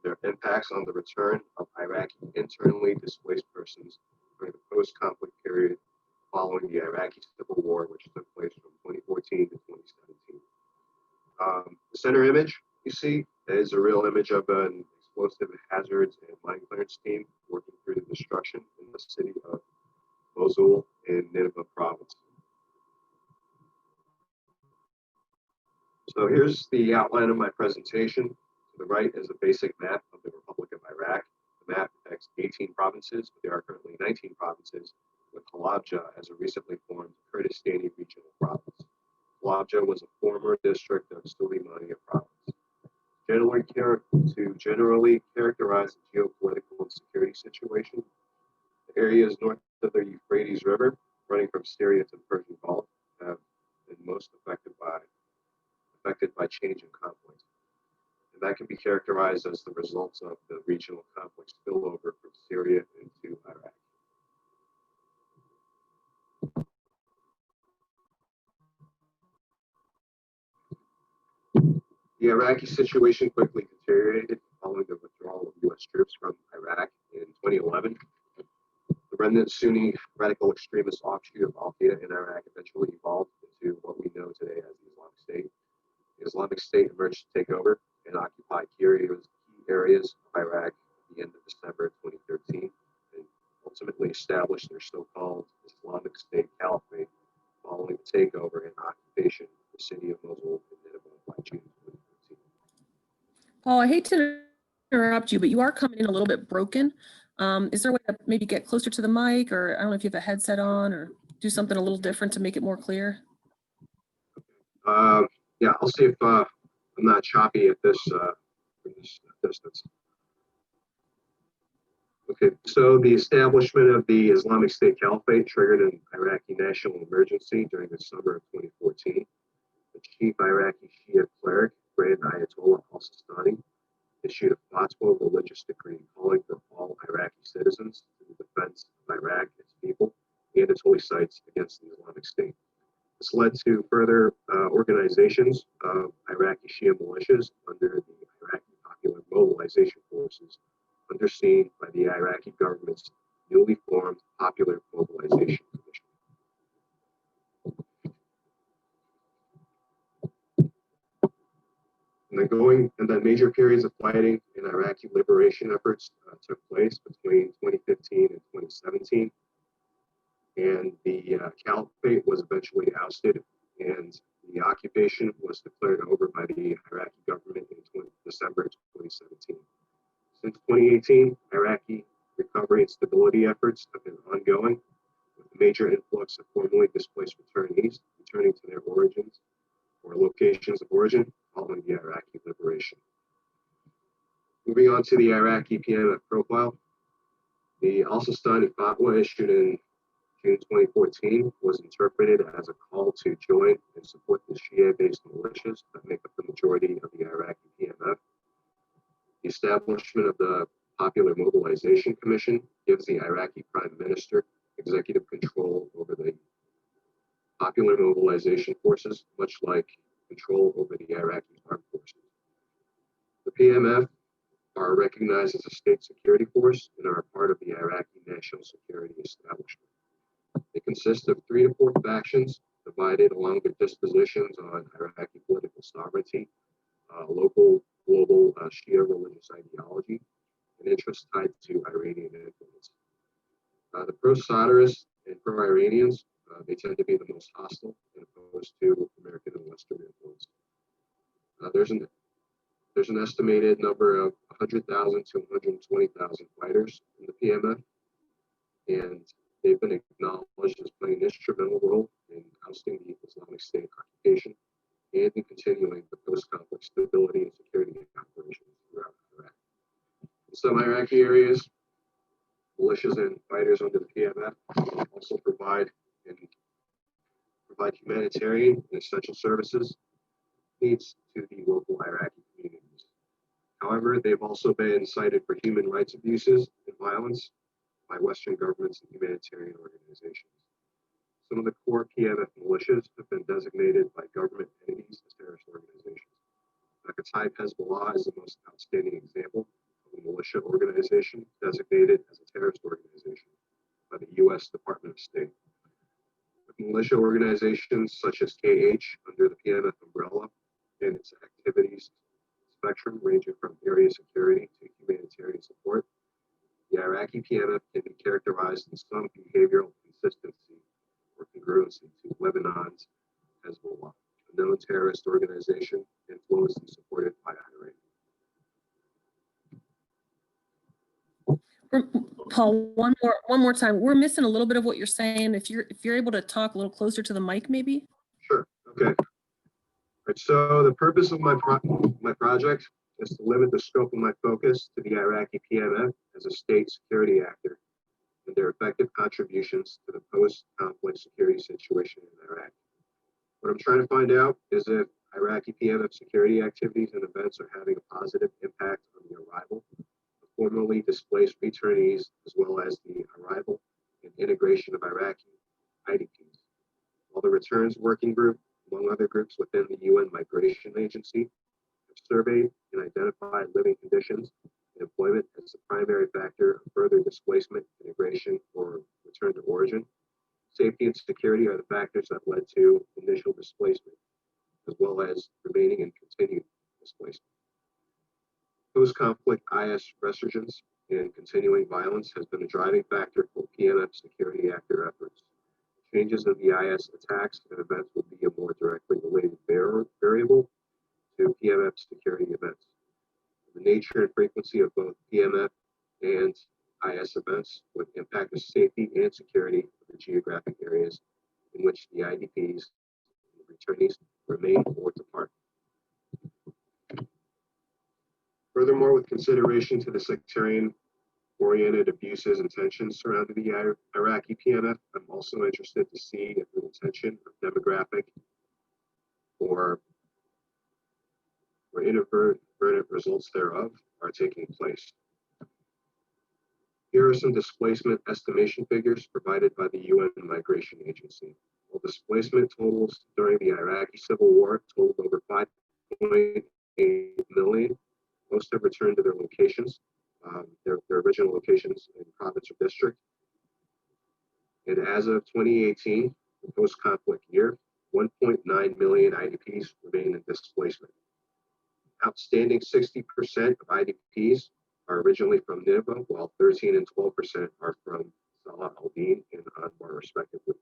their impacts on the return of Iraqi internally displaced persons during the post-conflict period following the Iraqi Civil War, which took place from 2014 to 2017. The center image you see is a real image of an explosive hazards and mine clearance team working through the destruction in the city of Mosul in Nineveh province. So here's the outline of my presentation. To the right is a basic map of the Republic of Iraq. The map depicts 18 provinces, but there are currently 19 provinces, with Halabja as a recently formed Kurdistani regional province. Halabja was a former district of Suleimania province. To generally characterize the geopolitical and security situation, the areas north of the Euphrates River, running from Syria to the Persian Gulf, have been most affected by change and conflict. And that can be characterized as the results of the regional conflict spillover from Syria into Iraq. The Iraqi situation quickly deteriorated following the withdrawal of U.S. troops from Iraq in 2011. The remnant Sunni radical extremist offshoot of Al-Qaeda in Iraq eventually evolved into what we know today as the Islamic State. The Islamic State emerged to take over and occupy key areas of Iraq at the end of December 2013, and ultimately established their so-called Islamic State Caliphate following the takeover and occupation of the city of Mosul and Nineveh by June 2013. Paul, I hate to interrupt you, but you are coming in a little bit broken. Is there a way to maybe get closer to the mic, or I don't know if you have a headset on, or do something a little different to make it more clear? Yeah, I'll see if I'm not choppy at this distance. Okay, so the establishment of the Islamic State Caliphate triggered an Iraqi national emergency during the summer of 2014. The chief Iraqi Shia cleric, Grand Ayatollah al-Sistani, issued a fatwa religious decree calling for all Iraqi citizens to the defense of Iraq, its people, and its holy sites against the Islamic State. This led to further organizations of Iraqi Shia militias under the Iraqi Popular Mobilization Forces, underseen by the Iraqi government's newly formed Popular Mobilization Commission. And then major periods of fighting and Iraqi liberation efforts took place between 2015 and 2017. And the caliphate was eventually ousted, and the occupation was declared over by the Iraqi government in December 2017. Since 2018, Iraqi recovery and stability efforts have been ongoing, with a major influx of formerly displaced returnees returning to their origins or locations of origin following the Iraqi liberation. Moving on to the Iraqi PMF profile, the al-Sistani fatwa issued in June 2014 was interpreted as a call to join and support the Shia-based militias that make up the majority of the Iraqi PMF. The establishment of the Popular Mobilization Commission gives the Iraqi Prime Minister executive control over the Popular Mobilization Forces, much like control over the Iraqi armed forces. The PMF are recognized as a state security force and are a part of the Iraqi national security establishment. They consist of 3 to 4 factions divided along their dispositions on Iraqi political sovereignty, local, global Shia religious ideology, and interests tied to Iranian influence. The pro-Sadrists and pro-Iranians, they tend to be the most hostile and opposed to American and Western influence. There's an estimated number of 100,000 to 120,000 fighters in the PMF, and they've been acknowledged as playing an instrumental role in ousting the Islamic State occupation and in continuing the post-conflict stability and security operations throughout Iraq. In some Iraqi areas, militias and fighters under the PMF also provide humanitarian and essential services needs to the local Iraqi communities. However, they've also been cited for human rights abuses and violence by Western governments and humanitarian organizations. Some of the core PMF militias have been designated by government entities as terrorist organizations. Kataib Hezbollah is the most outstanding example of a militia organization designated as a terrorist organization by the U.S. Department of State. Militia organizations such as KH under the PMF umbrella and its activities spectrum ranging from area security to humanitarian support, the Iraqi PMF can be characterized in some behavioral consistency or congruency to Lebanon's Hezbollah, a known terrorist organization influenced and supported by Iran. Paul, one more time. We're missing a little bit of what you're saying. If you're able to talk a little closer to the mic, maybe. Sure. Okay. All right. So the purpose of my project is to limit the scope of my focus to the Iraqi PMF as a state security actor and their effective contributions to the post-conflict security situation in Iraq. What I'm trying to find out is if Iraqi PMF security activities and events are having a positive impact on the arrival formerly displaced returnees, as well as the arrival and integration of Iraqi IDPs. While the Returns Working Group, among other groups within the UN Migration Agency, have surveyed and identified living conditions and employment as the primary factor of further displacement, integration, or return to origin, safety and security are the factors that led to initial displacement, as well as remaining and continued displacement. Post-conflict IS resurgence and continuing violence has been a driving factor for PMF security actor efforts. Changes in the IS attacks and events will be a more directly related variable to PMF security events. The nature and frequency of both PMF and IS events would impact the safety and security of the geographic areas in which the IDPs and returnees remain or depart. Furthermore, with consideration to the sectarian-oriented abuses and tensions surrounding the Iraqi PMF, I'm also interested to see if the intention of demographic or inadvertent results thereof are taking place. Here are some displacement estimation figures provided by the UN Migration Agency. While displacement totals during the Iraqi Civil War totaled over 5.8 million, most have returned to their locations, their original locations in province or district. And as of 2018, the post-conflict year, 1.9 million IDPs remain in displacement. Outstanding 60% of IDPs are originally from Nineveh, while 13 and 12% are from Salah al-Din and Anbar, respectively.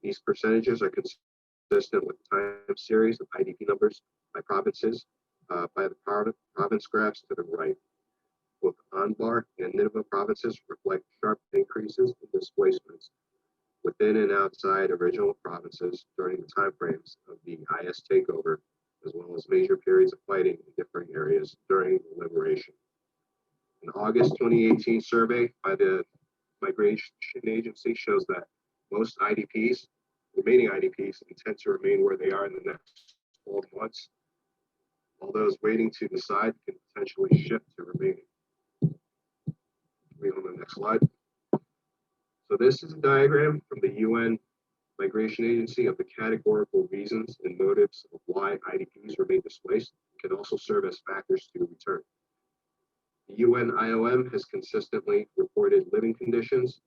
These percentages are consistent with the time series of IDP numbers by provinces, by the province graphs to the right. Both Anbar and Nineveh provinces reflect sharp increases in displacements within and outside original provinces during the timeframes of the IS takeover, as well as major periods of fighting in differing areas during the liberation. An August 2018 survey by the Migration Agency shows that Most IDPs, remaining IDPs, intend to remain where they are in the next 12 months, while those waiting to decide can potentially shift to remaining. Read on the next slide. So this is a diagram from the UN Migration Agency of the categorical reasons and motives of why IDPs remain displaced. It can also serve as factors to return. The UN IOM has consistently reported living conditions,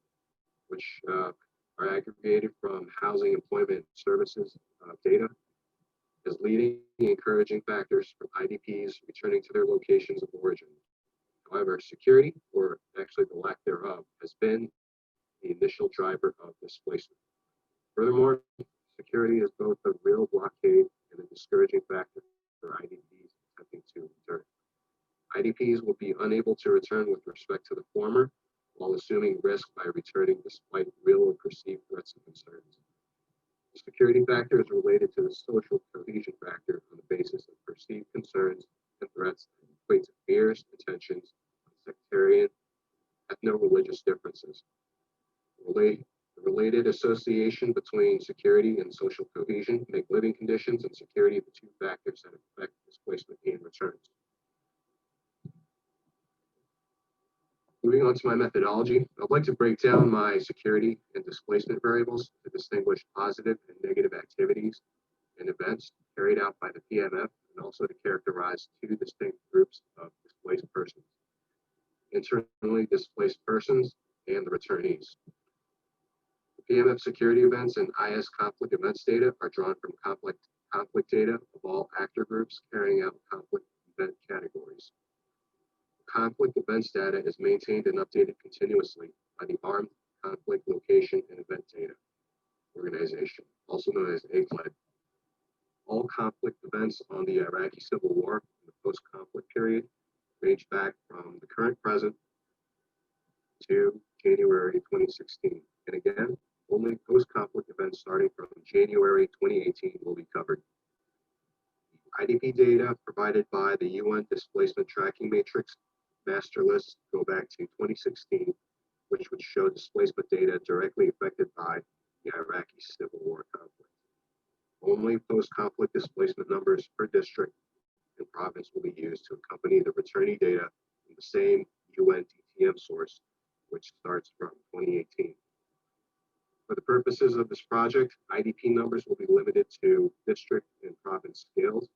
which are aggregated from housing, employment, services data, as leading and encouraging factors for IDPs returning to their locations of origin. However, security, or actually the lack thereof, has been the initial driver of displacement. Furthermore, security is both a real blockade and a discouraging factor for IDPs attempting to return. IDPs will be unable to return with respect to the former, while assuming risk by returning despite real or perceived threats and concerns. The security factor is related to the social cohesion factor on the basis of perceived concerns and threats that equate to fears and tensions on sectarian, ethno-religious differences. The related association between security and social cohesion make living conditions and security the two factors that affect displacement and returns. Moving on to my methodology, I'd like to break down my security and displacement variables to distinguish positive and negative activities and events carried out by the PMF, and also to characterize two distinct groups of displaced persons: internally displaced persons and the returnees. The PMF security events and IS conflict events data are drawn from conflict data of all actor groups carrying out conflict event categories. Conflict events data is maintained and updated continuously by the Armed Conflict Location and Event Data Organization, also known as ACLED. All conflict events on the Iraqi Civil War and the post-conflict period range back from the current present to January 2016. And again, only post-conflict events starting from January 2018 will be covered. IDP data provided by the UN Displacement Tracking Matrix master lists go back to 2016, which would show displacement data directly affected by the Iraqi Civil War conflict. Only post-conflict displacement numbers per district and province will be used to accompany the returnee data from the same UN DTM source, which starts from 2018. For the purposes of this project, IDP numbers will be limited to district and province scales.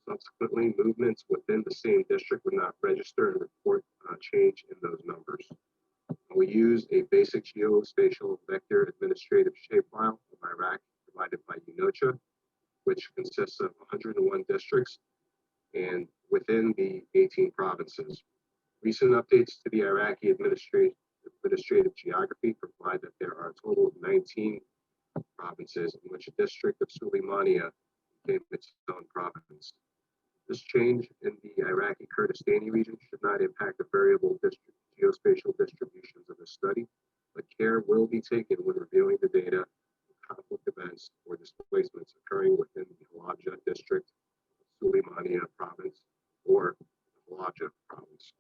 Subsequently, movements within the same district would not register and report change in those numbers. We use a basic geospatial vector administrative shapefile of Iraq provided by UNOCHA, which consists of 101 districts and within the 18 provinces. Recent updates to the Iraqi administrative geography provide that there are a total of 19 provinces in which a district of Suleimania became its own province. This change in the Iraqi Kurdistani region should not impact the variable geospatial distributions of the study, but care will be taken when reviewing the data of conflict events or displacements occurring within the Halabja district, Suleimania province, or Halabja province.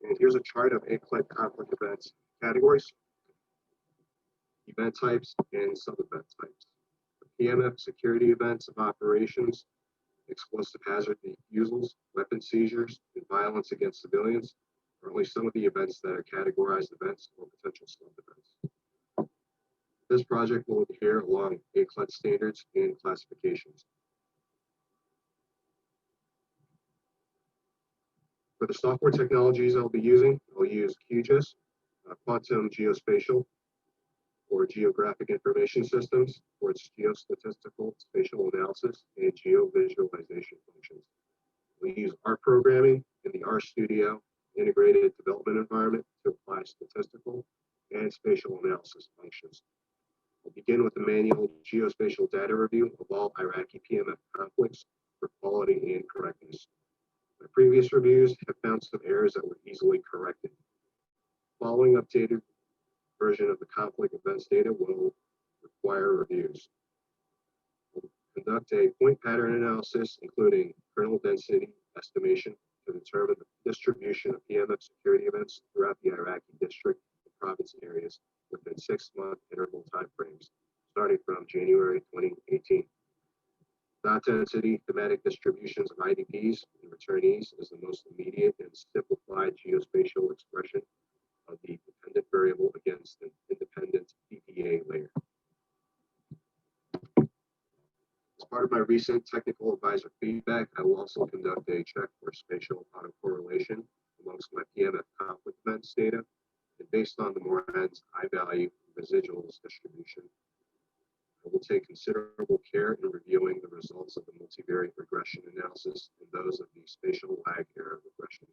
And here's a chart of ACLED conflict events categories, event types, and sub-event types. The PMF security events of operations, explosive hazard defusals, weapon seizures, and violence against civilians are only some of the events that are categorized events or potential sub-events. This project will adhere along ACLED standards and classifications. For the software technologies I'll be using, I'll use QGIS, Quantum Geospatial, or Geographic Information Systems for its geostatistical spatial analysis and geovisualization functions. We use R programming in the RStudio integrated development environment to apply statistical and spatial analysis functions. We'll begin with a manual geospatial data review of all Iraqi PMF conflicts for quality and correctness. My previous reviews have found some errors that were easily corrected. Following updated version of the conflict events data will require reviews. We'll conduct a point pattern analysis, including kernel density estimation to determine the distribution of PMF security events throughout the Iraqi district and province areas within 6-month interval timeframes, starting from January 2018. Data-density thematic distributions of IDPs and returnees is the most immediate and simplified geospatial expression of the dependent variable against an independent PPA layer. As part of my recent technical advisor feedback, I will also conduct a check for spatial autocorrelation amongst my PMF conflict events data, and based on the Moran's I-value residuals distribution, I will take considerable care in reviewing the results of the multivariate regression analysis and those of the spatial lag error regression.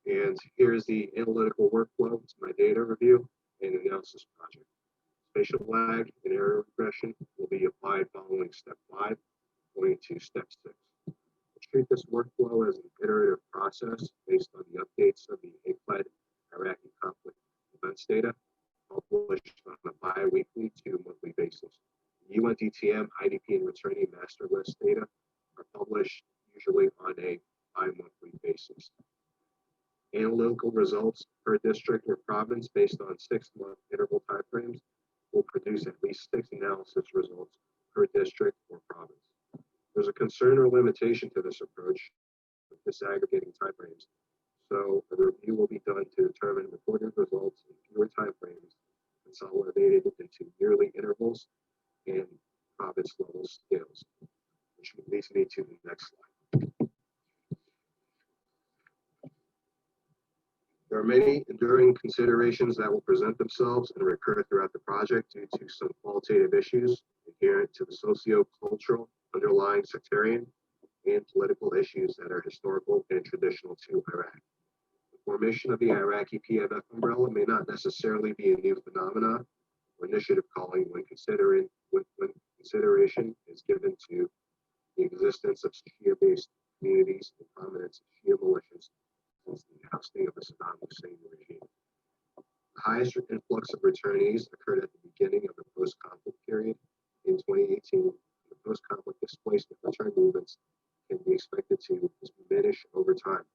And here's the analytical workflow to my data review and analysis project. Spatial lag and error regression will be applied following step 5, going to step 6. We'll treat this workflow as an iterative process based on the updates of the ACLED Iraqi conflict events data, published on a bi-weekly to monthly basis. The UNDTM, IDP, and returnee master list data are published usually on a bi-monthly basis. Analytical results per district or province based on 6-month interval timeframes will produce at least 6 analysis results per district or province. There's a concern or limitation to this approach with disaggregating timeframes. So a review will be done to determine reported results in fewer timeframes, consolidated into yearly intervals and province level scales, which leads me to the next slide. There are many enduring considerations that will present themselves and recur throughout the project due to some qualitative issues inherent to the socio-cultural, underlying sectarian, and political issues that are historical and traditional to Iraq. The formation of the Iraqi PMF umbrella may not necessarily be a new phenomenon or initiative calling when consideration is given to the existence of Shia-based communities and prominence of Shia militias since the ousting of the Saddam Hussein regime. The highest influx of returnees occurred at the beginning of the post-conflict period in 2018. The post-conflict displacement return movements can be expected to diminish over time.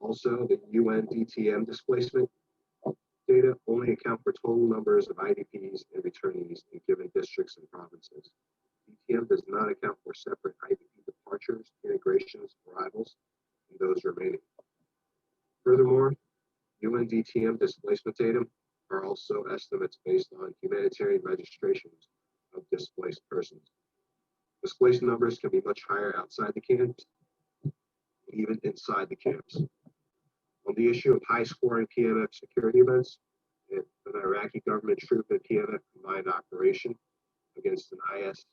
Also, the UNDTM displacement data only account for total numbers of IDPs and returnees in given districts and provinces. DTM does not account for separate IDP departures, integrations, arrivals, and those remaining. Furthermore, UNDTM displacement data are also estimates based on humanitarian registrations of displaced persons. Displaced numbers can be much higher outside the camps, even inside the camps. On the issue of high-scoring PMF security events, an Iraqi government troop and PMF combined operation against an IS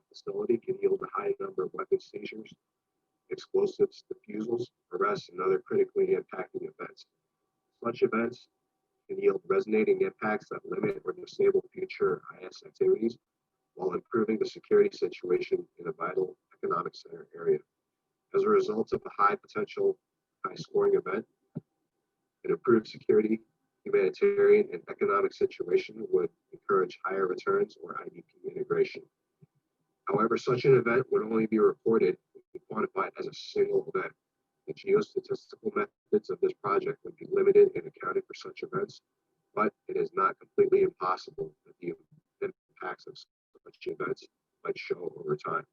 facility can yield a high number of weapon seizures, explosives, defusals, arrests, and other critically impacting events. Such events can yield resonating impacts that limit or disable future IS activities while improving the security situation in a vital economic center area. As a result of the high potential, high scoring event, an improved security, humanitarian, and economic situation would encourage higher returns or IDP integration. However, such an event would only be reported and quantified as a single event. The geostatistical methods of this project would be limited in accounting for such events, but it is not completely impossible that the impacts of such events might show over time.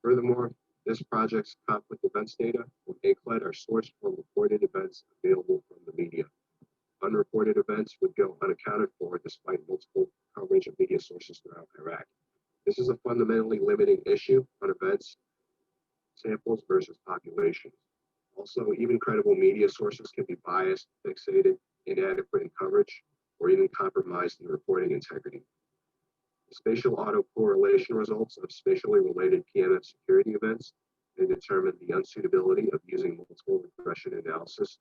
Furthermore, this project's conflict events data from ACLED are sourced from reported events available from the media. Unreported events would go unaccounted for despite multiple coverage of media sources throughout Iraq. This is a fundamentally limiting issue on events, samples versus populations. Also, even credible media sources can be biased, fixated, inadequate in coverage, or even compromised in reporting integrity. The spatial autocorrelation results of spatially related PMF security events may determine the unsuitability of using multiple regression analysis,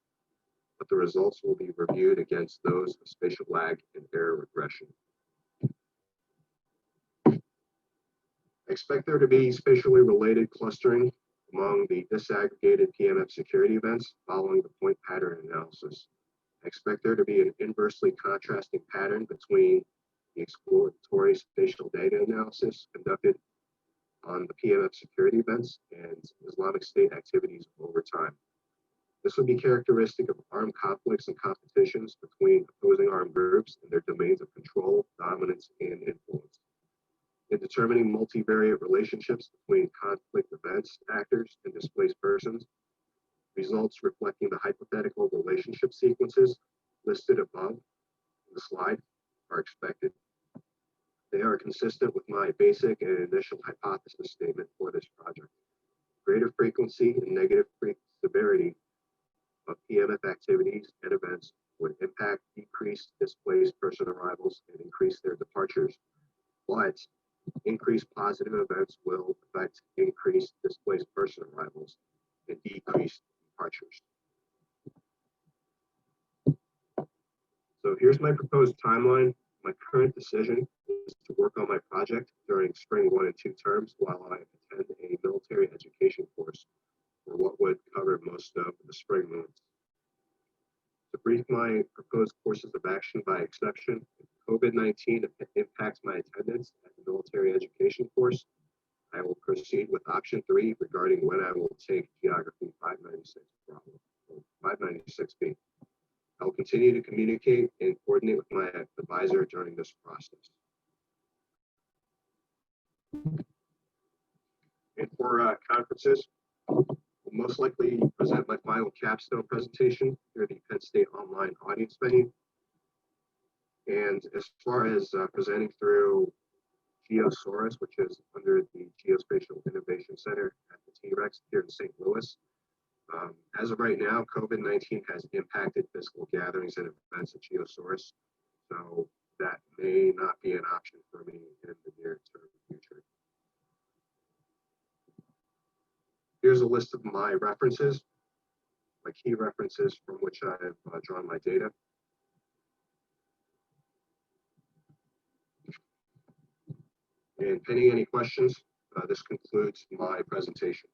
but the results will be reviewed against those of spatial lag and error regression. I expect there to be spatially related clustering among the disaggregated PMF security events following the point pattern analysis. I expect there to be an inversely contrasting pattern between the exploratory spatial data analysis conducted on the PMF security events and Islamic State activities over time. This would be characteristic of armed conflicts and competitions between opposing armed groups and their domains of control, dominance, and influence. In determining multivariate relationships between conflict events, actors, and displaced persons, results reflecting the hypothetical relationship sequences listed above in the slide are expected. They are consistent with my basic and initial hypothesis statement for this project. Greater frequency and negative severity of PMF activities and events would impact decreased displaced person arrivals and increase their departures, but increased positive events will affect increased displaced person arrivals and decreased departures. So here's my proposed timeline. My current decision is to work on my project during spring 1 and 2 terms while I attend a military education course for what would cover most of the spring months. To brief my proposed courses of action by exception, if COVID-19 impacts my attendance at the military education course, I will proceed with option 3 regarding when I will take Geography 596 problem, 596B. I will continue to communicate and coordinate with my advisor during this process. And for conferences, I'll most likely present my final capstone presentation through the Penn State online audience venue. And as far as presenting through GeoSource, which is under the Geospatial Innovation Center at the T-Rex here in St. Louis, as of right now, COVID-19 has impacted physical gatherings and events at GeoSource, so that may not be an option for me in the near-term future. Here's a list of my references, my key references from which I have drawn my data. And pending any questions, this concludes my presentation.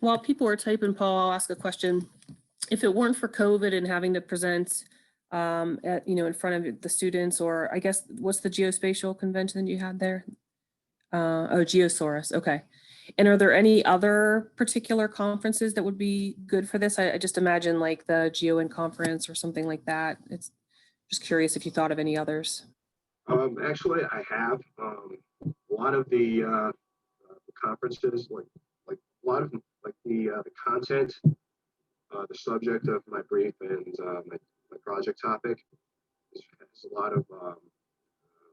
While people are typing, Paul, I'll ask a question. If it weren't for COVID and having to present in front of the students, or I guess, what's the geospatial convention that you had there? Oh, GeoSource, okay. And are there any other particular conferences that would be good for this? I just imagine like the GeoIn conference or something like that. It's just curious if you thought of any others. Actually, I have a lot of the conferences, like a lot of like the content, the subject of my brief and my project topic has a lot of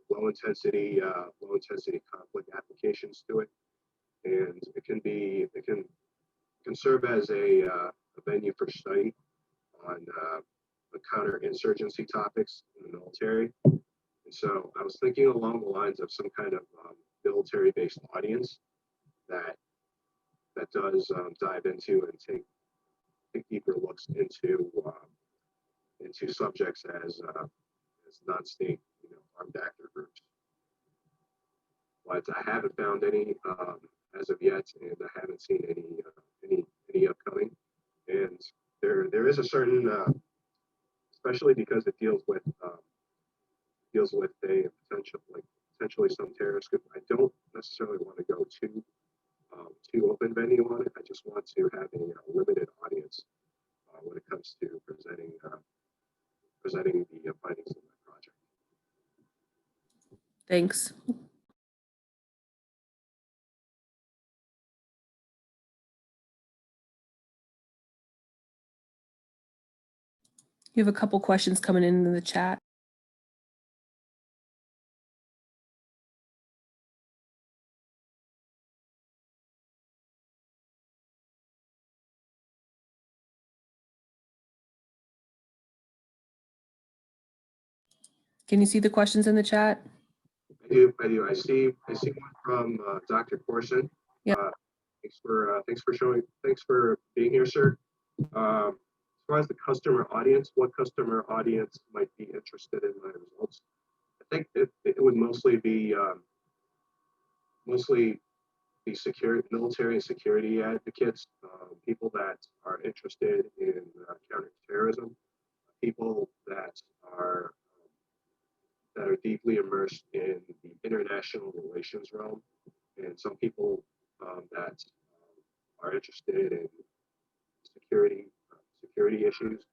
low intensity conflict applications to it, and it can serve as a venue for study on the counterinsurgency topics in the military. And so I was thinking along the lines of some kind of military-based audience that does dive into and take deeper looks into subjects as non-state, armed actor groups. But I haven't found any as of yet, and I haven't seen any upcoming. And there is a certain, especially because it deals with a potentially some terrorist group. I don't necessarily want to go too open venue on it. I just want to have a limited audience when it comes to presenting the findings of my project. Thanks. You have a couple questions coming in the chat. Can you see the questions in the chat? I do. I see one from Dr. Corson. Yeah. Thanks for being here, sir. As far as the customer audience, what customer audience might be interested in my results? I think it would mostly be military and security advocates, people that are interested in counterterrorism, people that are deeply immersed in the international relations realm, and some people that are interested in security issues,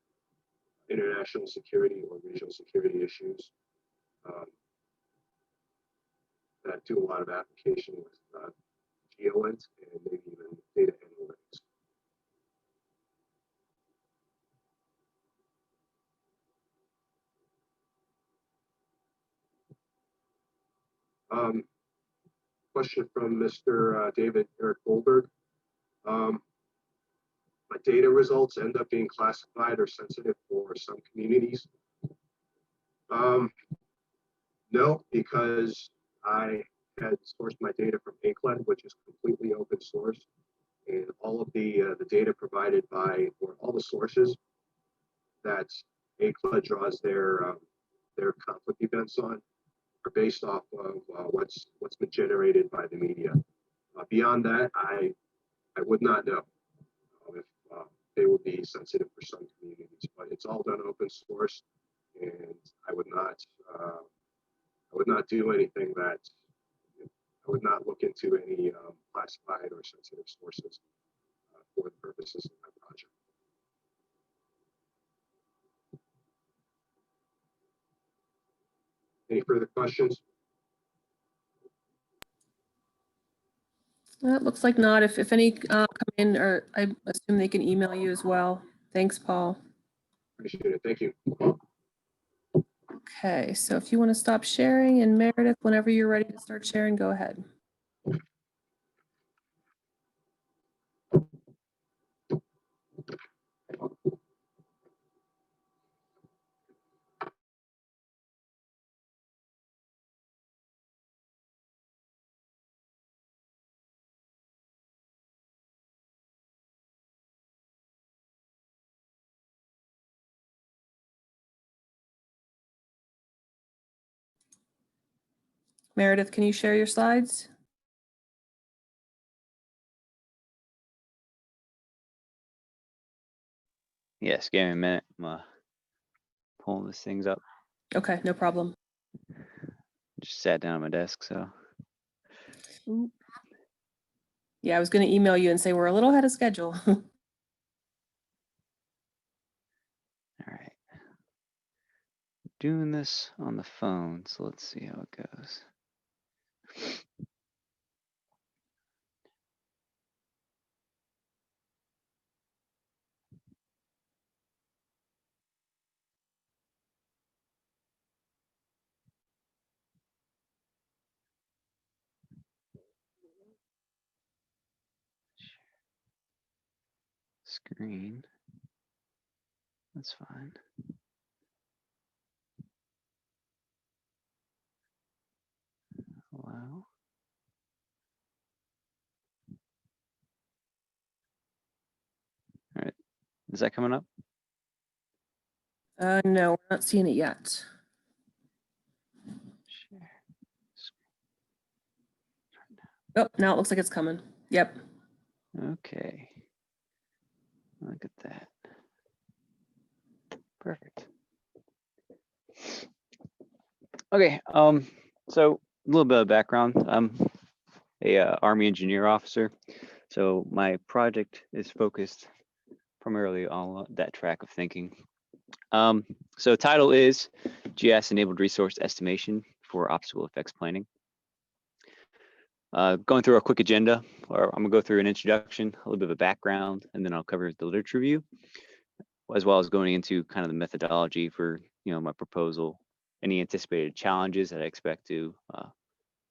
international security or regional security issues, that do a lot of application with GeoInt and maybe even data analytics. Question from Mr. David Eric Goldberg. My data results end up being classified or sensitive for some communities. No, because I had sourced my data from ACLED, which is completely open source, and all of the data provided by, or all the sources that ACLED draws their conflict events on are based off of what's been generated by the media. Beyond that, I would not know if they would be sensitive for some communities, but it's all done open source, and I would not do anything that I would not look into any classified or sensitive sources for the purposes of my project. Any further questions? Well, it looks like not. If any come in, or I assume they can email you as well. Thanks, Paul. Appreciate it. Thank you. Okay, so if you want to stop sharing, and Meredith, whenever you're ready to start sharing, go ahead. Meredith, can you share your slides? Yes, give me a minute. I'm pulling these things up. Okay, no problem. Just sat down at my desk, so. Yeah, I was going to email you and say we're a little ahead of schedule. All right. Doing this on the phone, so let's see how it goes. Screen. That's fine. Allow. All right. Is that coming up? No, we're not seeing it yet. Share. Oh, now it looks like it's coming. Yep. Okay. Look at that. Perfect. Okay. So a little bit of background. I'm a Army engineer officer. So my project is focused primarily on that track of thinking. So title is GIS enabled resource estimation for obstacle effects planning. Going through a quick agenda, or I'm gonna go through an introduction, a little bit of a background, and then I'll cover the literature review, as well as going into kind of the methodology for my proposal, any anticipated challenges that I expect to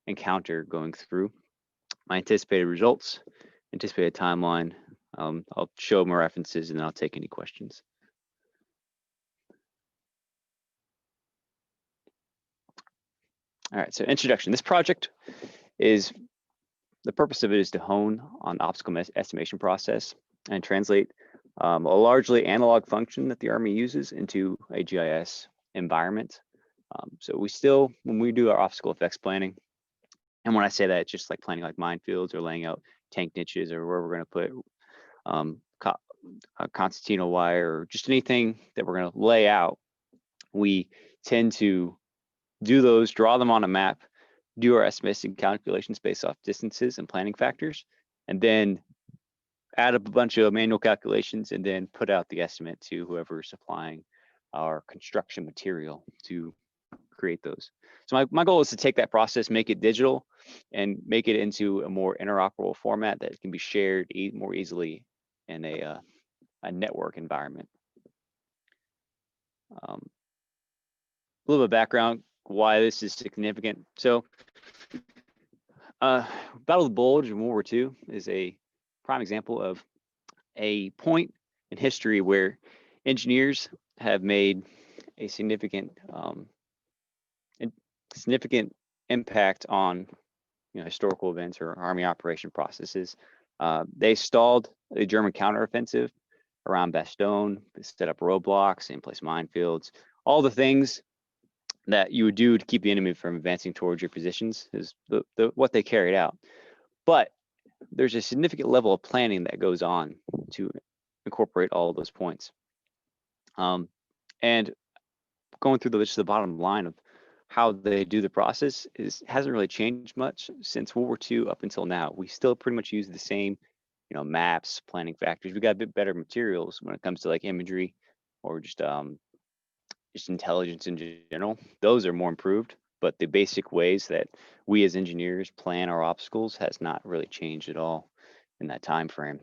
encounter going through, my anticipated results, anticipated timeline. I'll show more references and then I'll take any questions. All right, so introduction. This project is, the purpose of it is to hone on the obstacle estimation process and translate a largely analog function that the Army uses into a GIS environment. So we still, when we do our obstacle effects planning, and when I say that, it's just like planning like minefields or laying out tank niches or where we're going to put concertina wire or just anything that we're going to lay out, we tend to do those, draw them on a map, do our estimates and calculations based off distances and planning factors, and then add up a bunch of manual calculations and then put out the estimate to whoever is supplying our construction material to create those. So my goal is to take that process, make it digital, and make it into a more interoperable format that can be shared more easily in a network environment. A little bit of background why this is significant. So Battle of the Bulge in World War II is a prime example of a point in history where engineers have made a significant impact on historical events or Army operation processes. They stalled the German counteroffensive around Bastogne, set up roadblocks, in place minefields, all the things that you would do to keep the enemy from advancing towards your positions is what they carried out. But there's a significant level of planning that goes on to incorporate all of those points. And going through just the bottom line of how they do the process hasn't really changed much since World War II up until now. We still pretty much use the same, maps, planning factors. We got a bit better materials when it comes to like imagery or just intelligence in general. Those are more improved, but the basic ways that we as engineers plan our obstacles has not really changed at all in that time frame.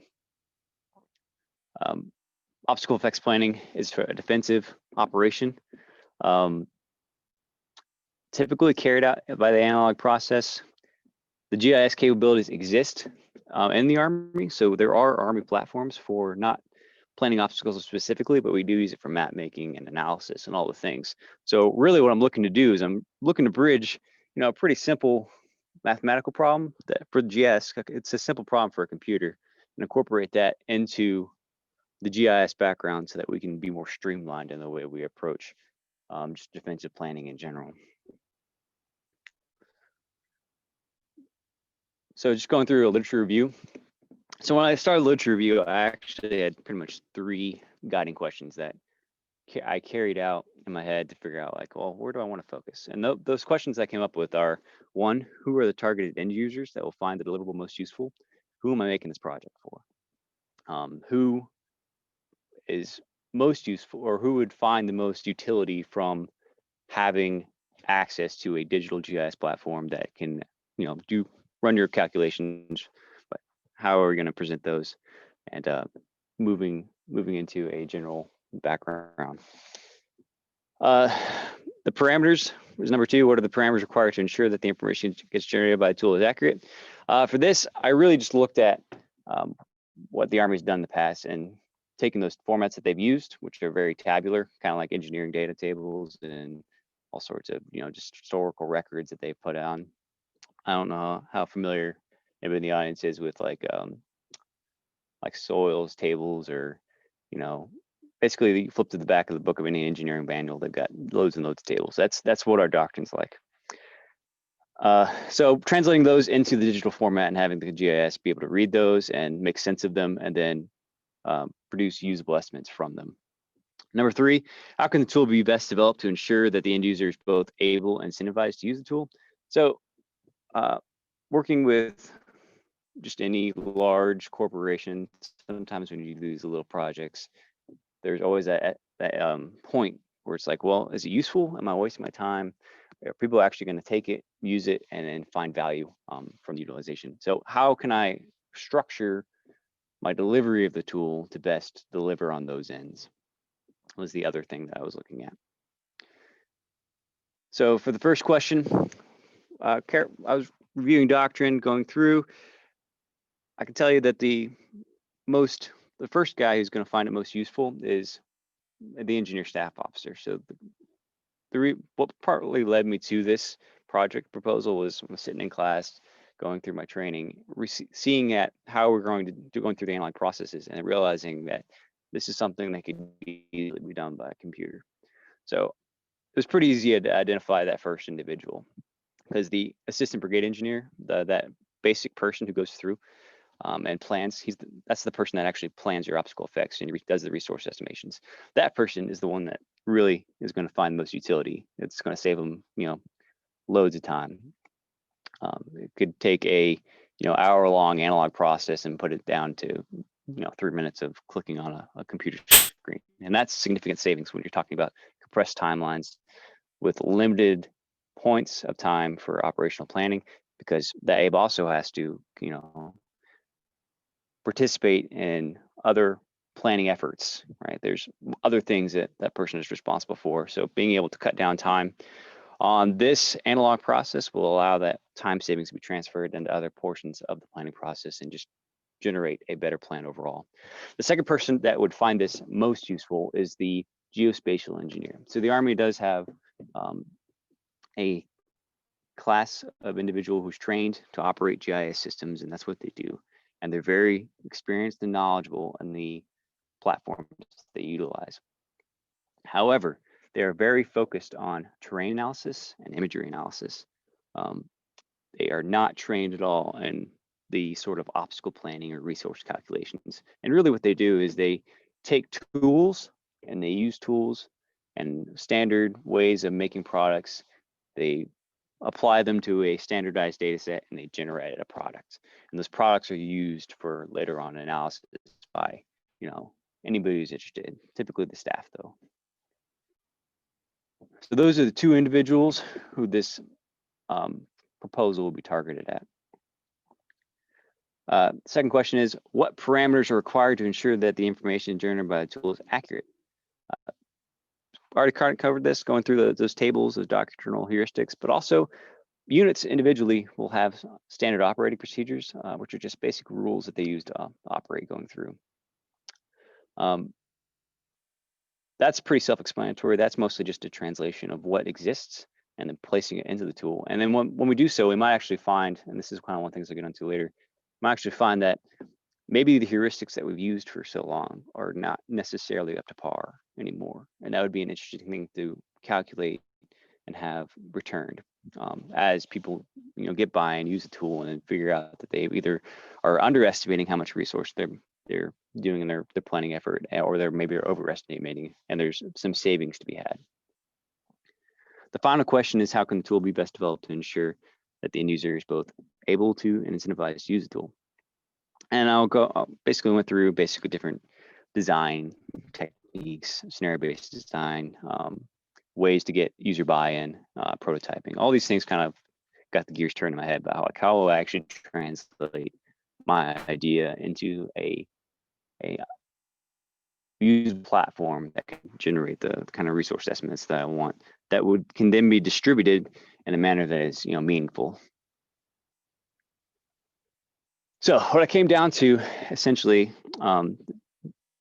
Obstacle effects planning is for a defensive operation. Typically carried out by the analog process. The GIS capabilities exist in the Army, so there are Army platforms for not planning obstacles specifically, but we do use it for map making and analysis and all the things. So really what I'm looking to do is I'm looking to bridge, a pretty simple mathematical problem that for the GIS, it's a simple problem for a computer, and incorporate that into the GIS background so that we can be more streamlined in the way we approach just defensive planning in general. So just going through a literature review. So when I started literature review, I actually had pretty much 3 guiding questions that I carried out in my head to figure out like, well, where do I want to focus? And those questions I came up with are, 1, who are the targeted end users that will find the deliverable most useful? Who am I making this project for? Who is most useful, or who would find the most utility from having access to a digital GIS platform that can, run your calculations, but how are we going to present those? And moving into a general background. The parameters was number 2. What are the parameters required to ensure that the information gets generated by the tool is accurate? For this, I really just looked at what the Army's done in the past and taking those formats that they've used, which are very tabular, kind of like engineering data tables and all sorts of, just historical records that they put on. I don't know how familiar anybody in the audience is with like soils tables or, basically you flip to the back of the book of any engineering manual, they've got loads and loads of tables. That's what our doctrine's like. So translating those into the digital format and having the GIS be able to read those and make sense of them and then produce usable estimates from them. Number 3, how can the tool be best developed to ensure that the end user is both able and incentivized to use the tool? So working with just any large corporation, sometimes when you do these little projects, there's always that point where it's like, well, is it useful? Am I wasting my time? Are people actually going to take it, use it, and then find value from the utilization? So how can I structure my delivery of the tool to best deliver on those ends? Was the other thing that I was looking at. So for the first question, I was reviewing doctrine, going through. I can tell you that the first guy who's going to find it most useful is the engineer staff officer. So what partly led me to this project proposal was sitting in class, going through my training, seeing at how we're going through the analog processes and realizing that This is something that could easily be done by a computer. So it was pretty easy to identify that first individual, because the assistant brigade engineer, that basic person who goes through and plans, that's the person that actually plans your obstacle effects and does the resource estimations. That person is the one that really is going to find the most utility. It's going to save them, loads of time. It could take a hour-long analog process and put it down to 3 minutes of clicking on a computer screen, and that's significant savings when you're talking about compressed timelines with limited points of time for operational planning, because the ABE also has to participate in other planning efforts, right? There's other things that that person is responsible for. So being able to cut down time on this analog process will allow that time savings to be transferred into other portions of the planning process and just generate a better plan overall. The second person that would find this most useful is the geospatial engineer. So the Army does have a class of individual who's trained to operate GIS systems, and that's what they do. And they're very experienced and knowledgeable in the platforms they utilize. However, they are very focused on terrain analysis and imagery analysis. They are not trained at all in the sort of obstacle planning or resource calculations. And really what they do is they take tools and they use tools and standard ways of making products. They apply them to a standardized data set and they generate a product. And those products are used for later on analysis by, anybody who's interested, typically the staff though. So those are the two individuals who this proposal will be targeted at. Second question is, what parameters are required to ensure that the information generated by the tool is accurate? Already covered this, going through those tables, those doctrinal heuristics, but also units individually will have standard operating procedures, which are just basic rules that they use to operate going through. That's pretty self-explanatory. That's mostly just a translation of what exists and then placing it into the tool. And then when we do so, we might actually find, and this is kind of one of the things I'll get into later, might actually find that maybe the heuristics that we've used for so long are not necessarily up to par anymore. And that would be an interesting thing to calculate and have returned as people get by and use the tool and then figure out that they either are underestimating how much resource they're doing in their planning effort, or they're maybe overestimating, and there's some savings to be had. The final question is, how can the tool be best developed to ensure that the end user is both able to and incentivized to use the tool? And I'll basically went through different design techniques, scenario-based design, ways to get user buy-in, prototyping. All these things kind of got the gears turning in my head about how will I actually translate my idea into a used platform that can generate the kind of resource estimates that I want, that can then be distributed in a manner that is meaningful. So what I came down to essentially, you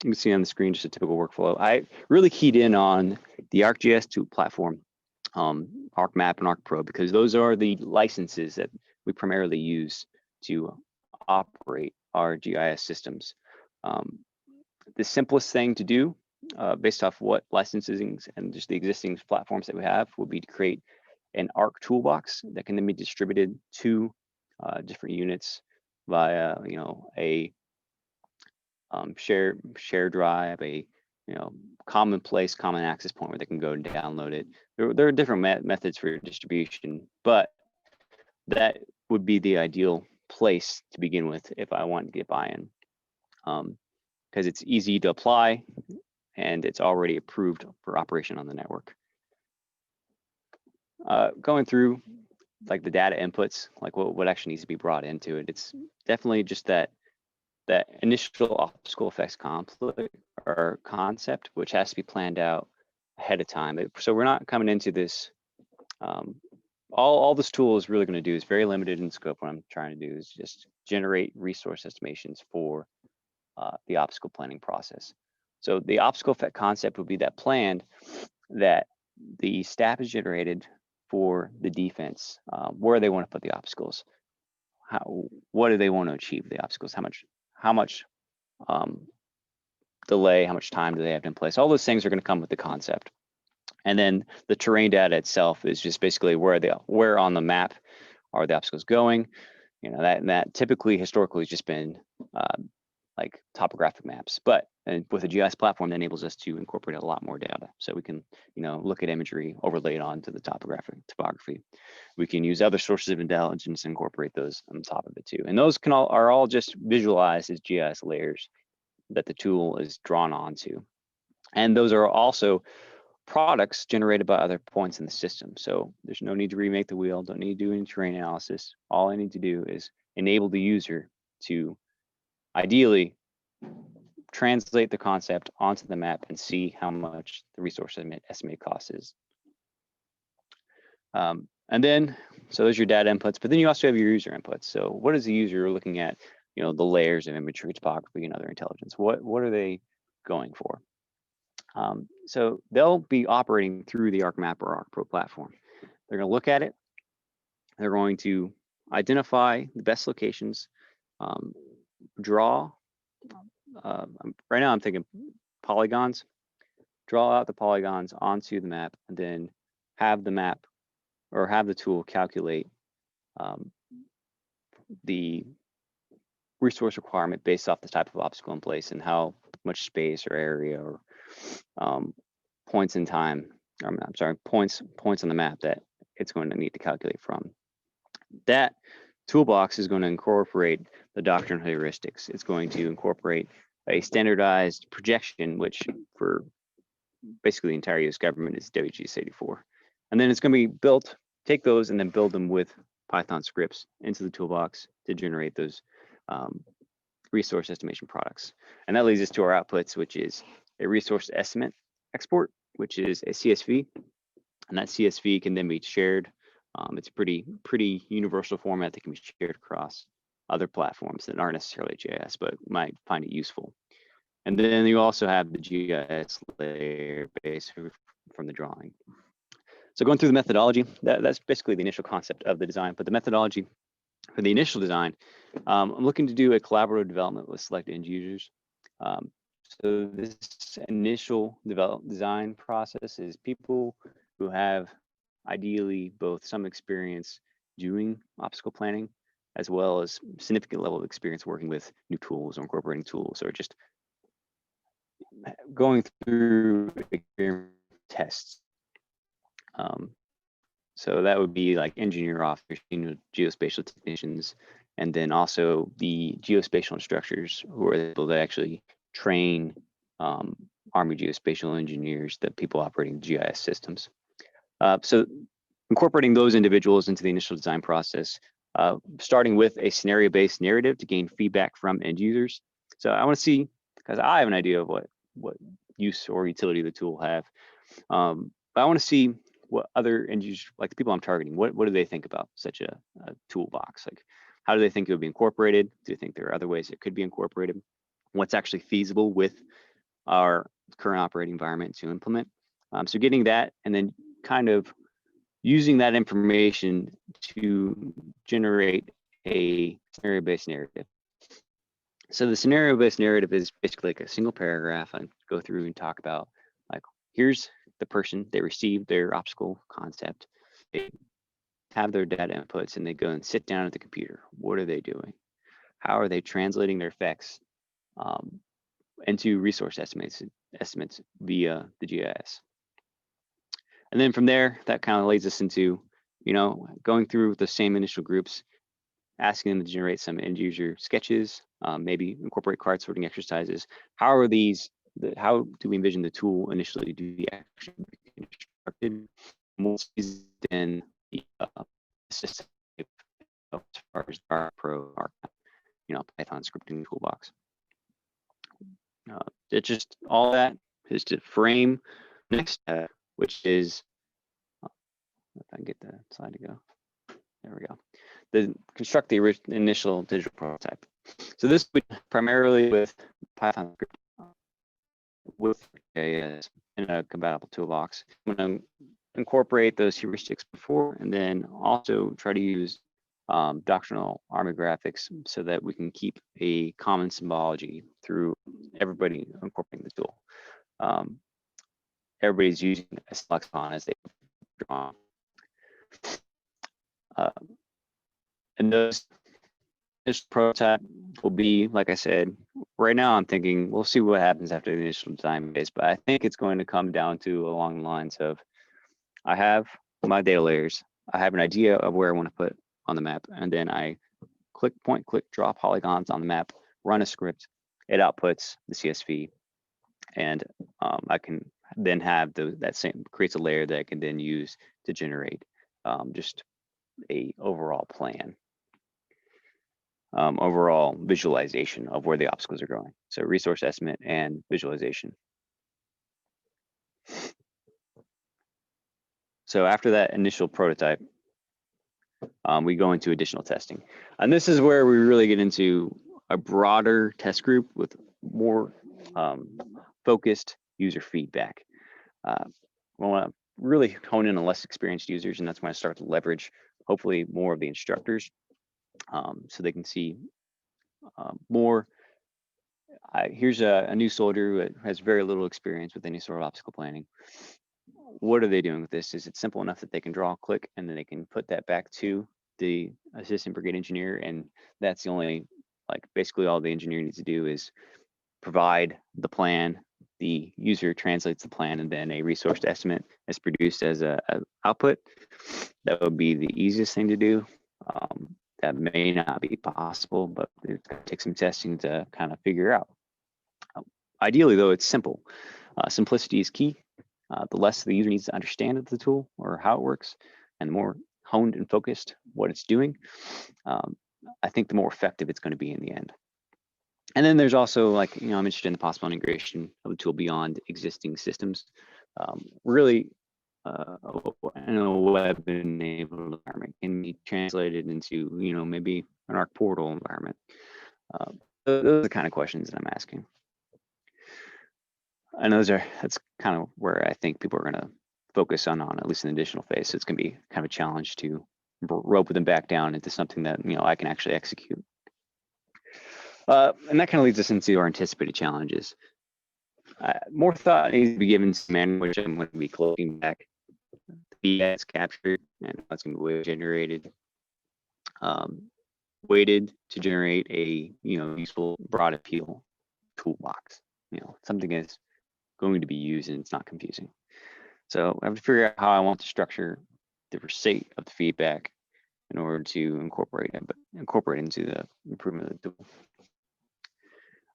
can see on the screen just a typical workflow. I really keyed in on the ArcGIS 2 platform, ArcMap and ArcPro, because those are the licenses that we primarily use to operate our GIS systems. The simplest thing to do based off what licensing and just the existing platforms that we have would be to create an Arc toolbox that can then be distributed to different units via a share drive, a common access point where they can go and download it. There are different methods for distribution, but that would be the ideal place to begin with if I want to get buy-in, because it's easy to apply and it's already approved for operation on the network. Going through like the data inputs, like what actually needs to be brought into it, it's definitely just that initial obstacle effects conflict or concept, which has to be planned out ahead of time. So we're not coming into this, all this tool is really going to do is very limited in scope. What I'm trying to do is just generate resource estimations for the obstacle planning process. So the obstacle effect concept would be that planned that the staff is generated for the defense, where they want to put the obstacles, what do they want to achieve the obstacles, how much delay, how much time do they have in place? All those things are going to come with the concept. And then the terrain data itself is just basically where on the map are the obstacles going. You know, that typically historically has just been like topographic maps, but and with a GIS platform that enables us to incorporate a lot more data. So we can, you know, look at imagery, overlay it onto the topography. We can use other sources of intelligence and incorporate those on top of it too. And those are all just visualized as GIS layers that the tool is drawn onto. And those are also products generated by other points in the system. So there's no need to remake the wheel, don't need to do any terrain analysis. All I need to do is enable the user to ideally translate the concept onto the map and see how much the resource estimate cost is. And then, so those are your data inputs, but then you also have your user inputs. So what is the user looking at, you know, the layers of imagery, topography, and other intelligence? What are they going for? So they'll be operating through the ArcMap or ArcPro platform. They're going to look at it. They're going to identify the best locations, draw. Right now I'm thinking polygons, draw out the polygons onto the map, and then have the map or have the tool calculate the resource requirement based off the type of obstacle in place and how much space or area or points in time, I'm sorry, points on the map that it's going to need to calculate from. That toolbox is going to incorporate the doctrine heuristics. It's going to incorporate a standardized projection, which for basically the entire US government is WGS 84. And then it's going to be built, take those and then build them with Python scripts into the toolbox to generate those resource estimation products. And that leads us to our outputs, which is a resource estimate export, which is a CSV. And that CSV can then be shared. It's a pretty universal format that can be shared across other platforms that aren't necessarily GIS, but might find it useful. And then you also have the GIS layer base from the drawing. So going through the methodology, that's basically the initial concept of the design, but the methodology for the initial design, I'm looking to do a collaborative development with select end users. So this initial design process is people who have ideally both some experience doing obstacle planning, as well as significant level of experience working with new tools or incorporating tools, or just going through tests. So that would be like engineer officers, geospatial technicians, and then also the geospatial instructors who are able to actually train Army geospatial engineers, the people operating GIS systems. So incorporating those individuals into the initial design process, starting with a scenario-based narrative to gain feedback from end users. So I want to see, because I have an idea of what use or utility the tool have, but I want to see what other end users, like the people I'm targeting, what do they think about such a toolbox? Like, how do they think it would be incorporated? Do you think there are other ways it could be incorporated? What's actually feasible with our current operating environment to implement? So getting that and then kind of using that information to generate a scenario-based narrative. So the scenario-based narrative is basically like a single paragraph. I go through and talk about, like, here's the person, they received their obstacle concept, they have their data inputs, and they go and sit down at the computer. What are they doing? How are they translating their effects into resource estimates via the GIS? And then from there, that kind of leads us into, you know, going through the same initial groups, asking them to generate some end user sketches, maybe incorporate card sorting exercises. How are these? How do we envision the tool initially to be actually constructed? Then the system as far as our pro, you know, Python scripting toolbox. It's just all that is to frame next step, which is, if I can get the slide to go. There we go. Construct the initial digital prototype. So this would primarily with Python script with GIS in a compatible toolbox. I'm going to incorporate those heuristics before, and then also try to use doctrinal Army graphics so that we can keep a common symbology through everybody incorporating the tool. Everybody's using a lexicon as they draw. And this prototype will be, like I said, right now I'm thinking we'll see what happens after the initial design phase, but I think it's going to come down to along the lines of I have my data layers, I have an idea of where I want to put on the map, and then I click, point, click, draw polygons on the map, run a script, it outputs the CSV, and I can then have that same creates a layer that I can then use to generate just a overall plan. Overall visualization of where the obstacles are going. So resource estimate and visualization. So after that initial prototype, we go into additional testing. And this is where we really get into a broader test group with more focused user feedback. We want to really hone in on less experienced users, and that's when I start to leverage hopefully more of the instructors so they can see more. Here's a new soldier who has very little experience with any sort of obstacle planning. What are they doing with this? Is it simple enough that they can draw, click, and then they can put that back to the assistant brigade engineer, and that's the only, like, basically all the engineer needs to do is provide the plan, the user translates the plan, and then a resource estimate is produced as a output. That would be the easiest thing to do. That may not be possible, but it's going to take some testing to kind of figure out. Ideally, though, it's simple. Simplicity is key. The less the user needs to understand of the tool or how it works, and the more honed and focused what it's doing, I think the more effective it's going to be in the end. And then there's also, like, I'm interested in the possible integration of the tool beyond existing systems. Really, in a web-enabled environment can be translated into, maybe an Arc portal environment. Those are the kind of questions that I'm asking. And that's kind of where I think people are going to focus on at least in the additional phase. So it's going to be kind of a challenge to rope them back down into something that, I can actually execute. And that kind of leads us into our anticipated challenges. More thought needs to be given to manner, which I'm going to be collecting back. The BS captured, and that's going to be weight generated, weighted to generate a useful broad appeal toolbox. Something is going to be used and it's not confusing. So I have to figure out how I want to structure the receipt of the feedback in order to incorporate into the improvement of the tool.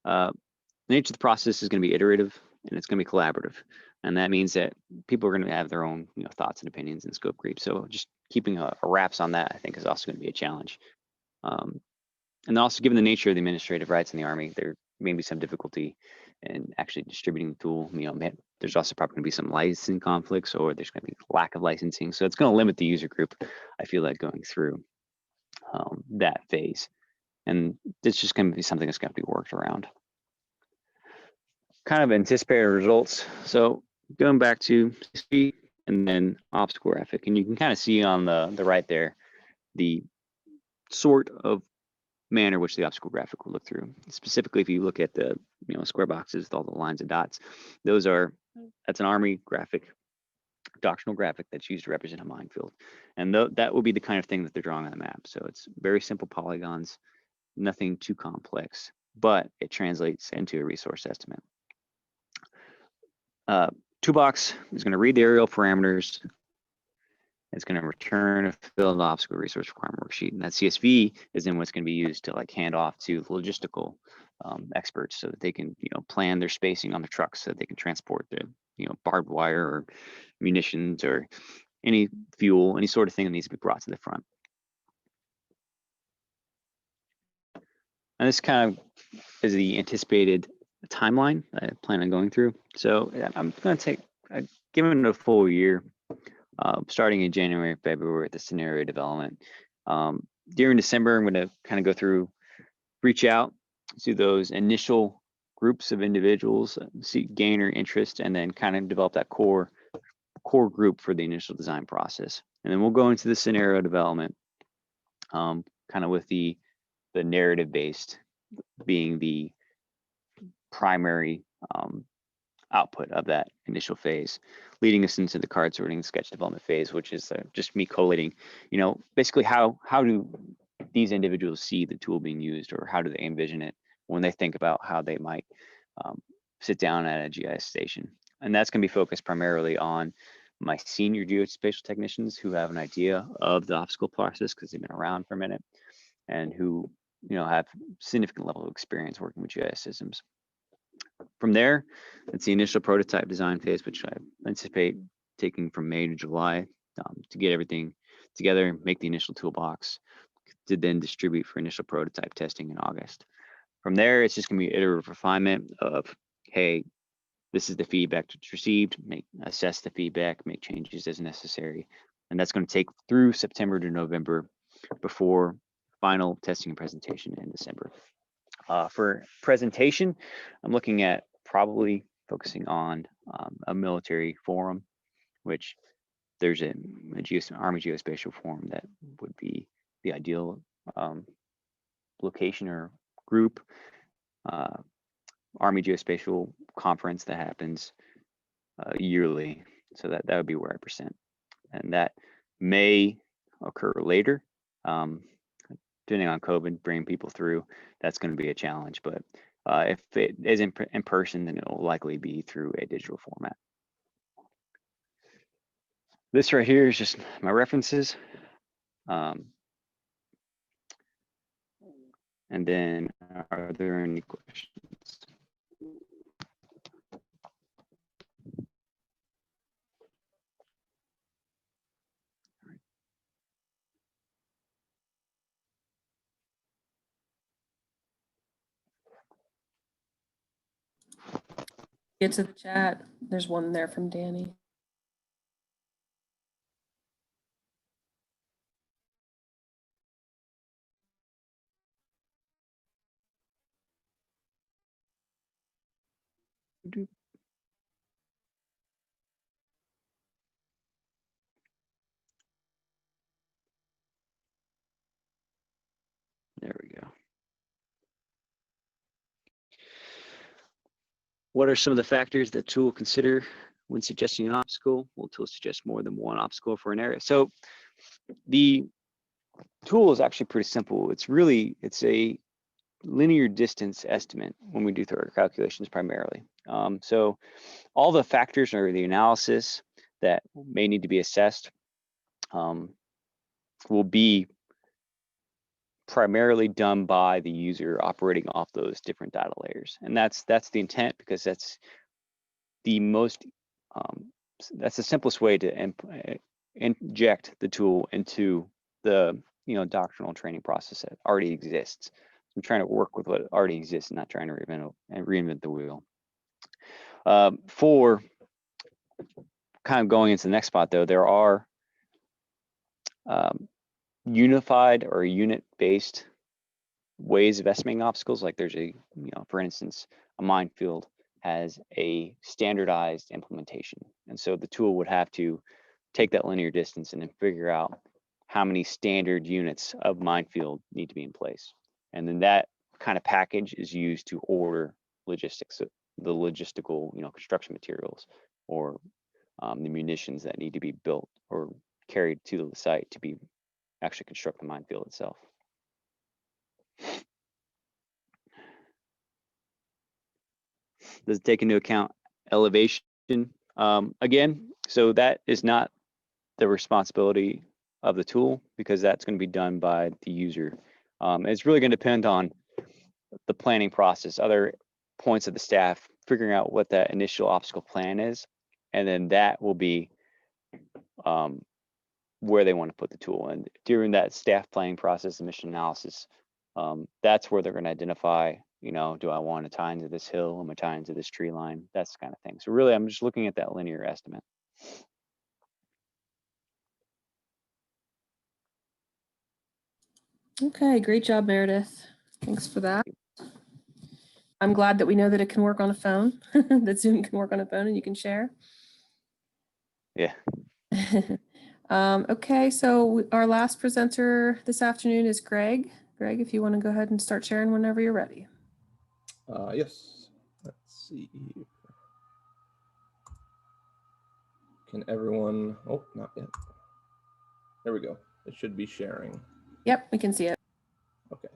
The nature of the process is going to be iterative and it's going to be collaborative. And that means that people are going to have their own thoughts and opinions and scope creep. So just keeping a wraps on that, I think, is also going to be a challenge. And also, given the nature of the administrative rights in the Army, there may be some difficulty in actually distributing the tool. There's also probably going to be some licensing conflicts, or there's going to be lack of licensing. So it's going to limit the user group, I feel like, going through that phase. And it's just going to be something that's going to be worked around. Kind of anticipated results. So going back to speed and then obstacle graphic, and you can kind of see on the right there the sort of manner which the obstacle graphic will look through. Specifically, if you look at the square boxes with all the lines and dots, that's an Army graphic, doctrinal graphic that's used to represent a minefield, and that will be the kind of thing that they're drawing on the map. So it's very simple polygons, nothing too complex, but it translates into a resource estimate. Toolbox is going to read the aerial parameters. It's going to return a filled obstacle resource requirement worksheet, and that CSV is then what's going to be used to hand off to logistical experts so that they can plan their spacing on the trucks so that they can transport the barbed wire or munitions or any fuel, any sort of thing that needs to be brought to the front. And this kind of is the anticipated timeline I plan on going through. So I'm going to given it a full year, starting in January, February, the scenario development. During December, I'm going to kind of go through, reach out to those initial groups of individuals, gain their interest, and then kind of develop that core group for the initial design process. And then we'll go into the scenario development kind of with the narrative based being the primary output of that initial phase, leading us into the card sorting and sketch development phase, which is just me collating, basically how do these individuals see the tool being used, or how do they envision it when they think about how they might sit down at a GIS station. And that's going to be focused primarily on my senior geospatial technicians who have an idea of the obstacle process because they've been around for a minute and who have significant level of experience working with GIS systems. From there, it's the initial prototype design phase, which I anticipate taking from May to July to get everything together, make the initial toolbox, to then distribute for initial prototype testing in August. From there, it's just going to be iterative refinement of, hey, this is the feedback that's received, assess the feedback, make changes as necessary. And that's going to take through September to November before final testing and presentation in December. For presentation, I'm looking at probably focusing on a military forum, which there's a Army Geospatial Forum that would be the ideal location or group. Army Geospatial Conference that happens yearly, so that would be where I present, and that may occur later. Depending on COVID, bringing people through, that's going to be a challenge. But if it is in person, then it will likely be through a digital format. This right here is just my references. And then, are there any questions? Get to the chat. There's one there from Danny. There we go. What are some of the factors that tool will consider when suggesting an obstacle? Will tool suggest more than one obstacle for an area? So the tool is actually pretty simple. It's a linear distance estimate when we do through our calculations primarily. So all the factors or the analysis that may need to be assessed will be primarily done by the user operating off those different data layers. And that's the intent, because that's the most, that's the simplest way to inject the tool into the doctrinal training process that already exists. I'm trying to work with what already exists, not trying to reinvent the wheel. For kind of going into the next spot though, there are unified or unit-based ways of estimating obstacles. Like there's for instance, a minefield has a standardized implementation. And so the tool would have to take that linear distance and then figure out how many standard units of minefield need to be in place. And then that kind of package is used to order logistics, the logistical, construction materials, or the munitions that need to be built or carried to the site to be actually construct the minefield itself. Does it take into account elevation? Again, so that is not the responsibility of the tool, because that's going to be done by the user. It's really going to depend on the planning process, other points of the staff figuring out what that initial obstacle plan is, and then that will be where they want to put the tool. And during that staff planning process, the mission analysis, that's where they're going to identify, do I want to tie into this hill? Am I tying into this tree line? That's the kind of thing. So really, I'm just looking at that linear estimate. Okay, great job, Meredith. Thanks for that. I'm glad that we know that it can work on a phone, that Zoom can work on a phone and you can share. Yeah. Okay, so our last presenter this afternoon is Greg. Greg, if you want to go ahead and start sharing whenever you're ready. Yes, let's see here. Can everyone, oh, not yet. There we go. It should be sharing. Yep, we can see it. Okay.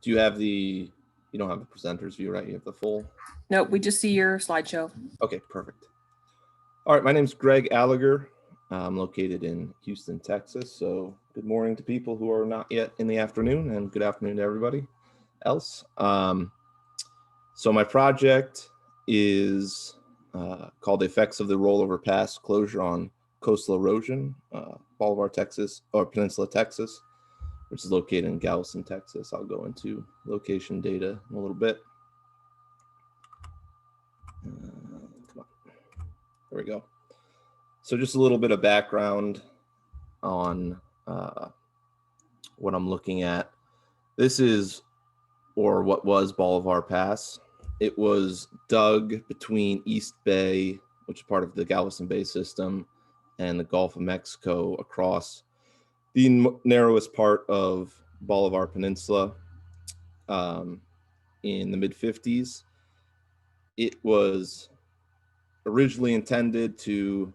Do you have you don't have the presenter's view, right? You have the full? Nope, we just see your slideshow. Okay, perfect. All right, my name's Greg Allager. I'm located in Houston, Texas. So good morning to people who are not yet in the afternoon, and good afternoon to everybody else. So my project is called Effects of the Rollover Pass Closure on Coastal Erosion, Bolivar, Texas, or Peninsula, Texas, which is located in Galveston, Texas. I'll go into location data in a little bit. Come on. There we go. So just a little bit of background on what I'm looking at. This is, or what was, Bolivar Pass. It was dug between East Bay, which is part of the Galveston Bay system, and the Gulf of Mexico across the narrowest part of Bolivar Peninsula in the mid-50s. It was originally intended to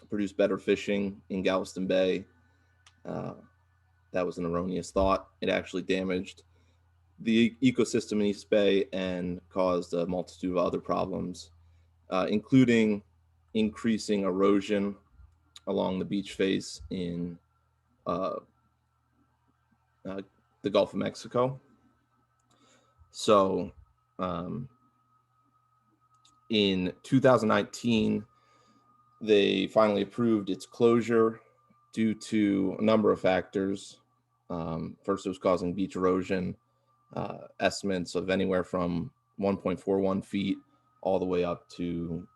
produce better fishing in Galveston Bay. That was an erroneous thought. It actually damaged the ecosystem in East Bay and caused a multitude of other problems, including increasing erosion along the beach face in the Gulf of Mexico. So in 2019, they finally approved its closure due to a number of factors. First, it was causing beach erosion, estimates of anywhere from 1.41 feet all the way up to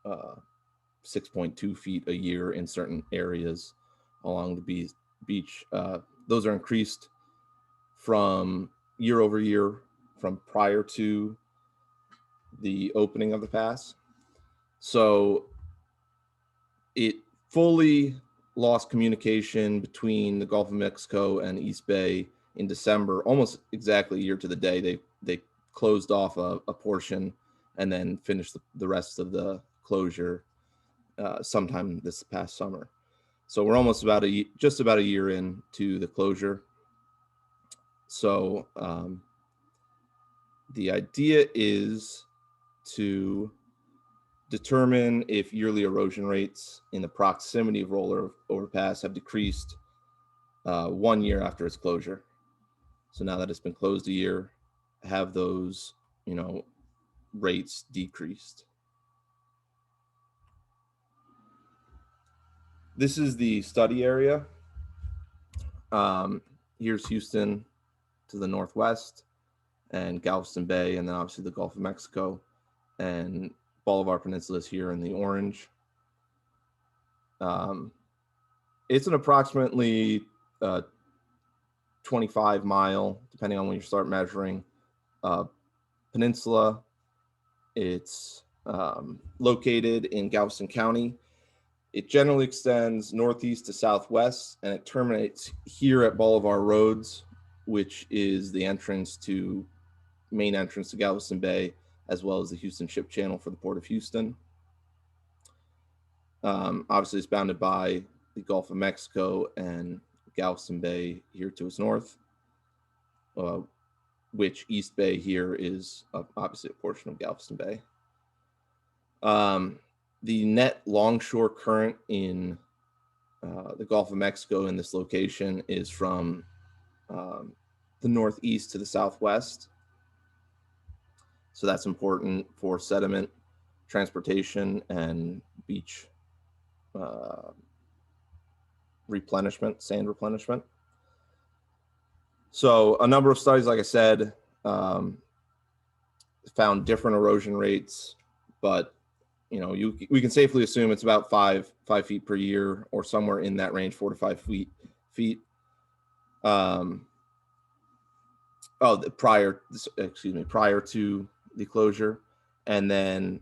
6.2 feet a year in certain areas along the beach. Those are increased from year over year from prior to the opening of the pass. So it fully lost communication between the Gulf of Mexico and East Bay in December, almost exactly a year to the day. They closed off a portion and then finished the rest of the closure sometime this past summer. So we're almost just about a year into the closure. So the idea is to determine if yearly erosion rates in the proximity of overpass have decreased 1 year after its closure. So now that it's been closed a year, have those, rates decreased. This is the study area. Here's Houston to the northwest, and Galveston Bay, and then obviously the Gulf of Mexico, and Bolivar Peninsula is here in the orange. It's an approximately 25 mile, depending on when you start measuring, peninsula. It's located in Galveston County. It generally extends northeast to southwest, and it terminates here at Bolivar Roads, which is the main entrance to Galveston Bay, as well as the Houston Ship Channel for the Port of Houston. Obviously, it's bounded by the Gulf of Mexico and Galveston Bay here to its north, which East Bay here is obviously a portion of Galveston Bay. The net longshore current in the Gulf of Mexico in this location is from the northeast to the southwest. So that's important for sediment transportation and beach replenishment, sand replenishment. So a number of studies, like I said, found different erosion rates, but we can safely assume it's about 5 feet per year, or somewhere in that range, 4 to 5 feet. Prior to the closure, and then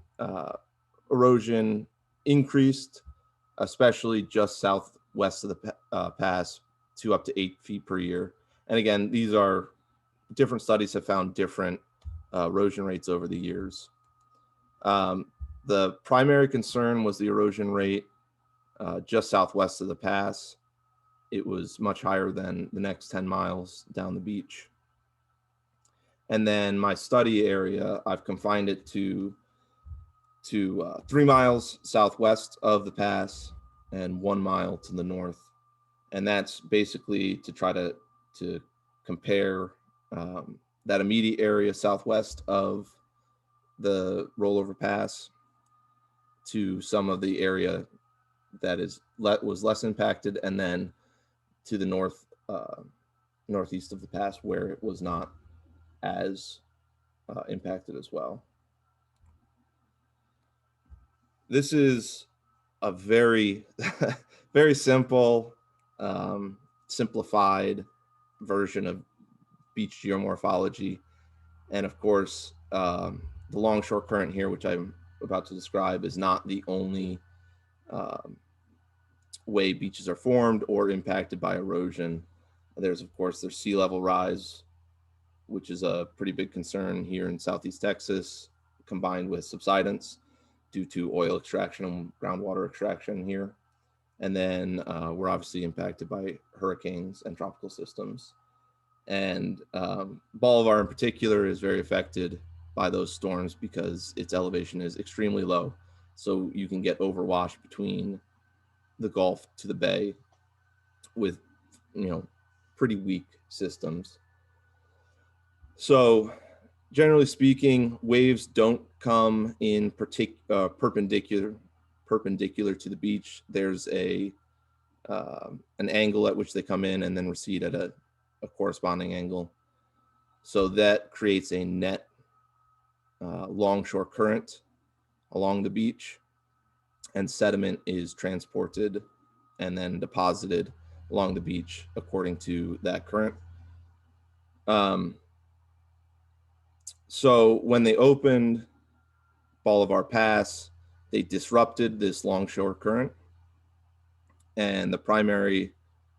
erosion increased especially just southwest of the pass, to up to 8 feet per year. And again, these are different studies have found different erosion rates over the years. The primary concern was the erosion rate just southwest of the pass. It was much higher than the next 10 miles down the beach. And then my study area, I've confined it to 3 miles southwest of the pass and 1 mile to the north. And that's basically to try to compare that immediate area southwest of the rollover pass to some of the area that was less impacted, and then to the northeast of the pass where it was not as impacted as well. This is a very, very simple, simplified version of beach geomorphology. And of course, the longshore current here, which I'm about to describe, is not the only way beaches are formed or impacted by erosion. There's sea level rise, which is a pretty big concern here in Southeast Texas, combined with subsidence due to oil extraction and groundwater extraction here. And then we're obviously impacted by hurricanes and tropical systems. And Bolivar in particular is very affected by those storms because its elevation is extremely low. So you can get overwashed between the Gulf to the bay with, pretty weak systems. So generally speaking, waves don't come in perpendicular to the beach. There's an angle at which they come in and then recede at a corresponding angle. So that creates a net longshore current along the beach, and sediment is transported and then deposited along the beach according to that current. So when they opened Bolivar Pass, they disrupted this longshore current, and the primary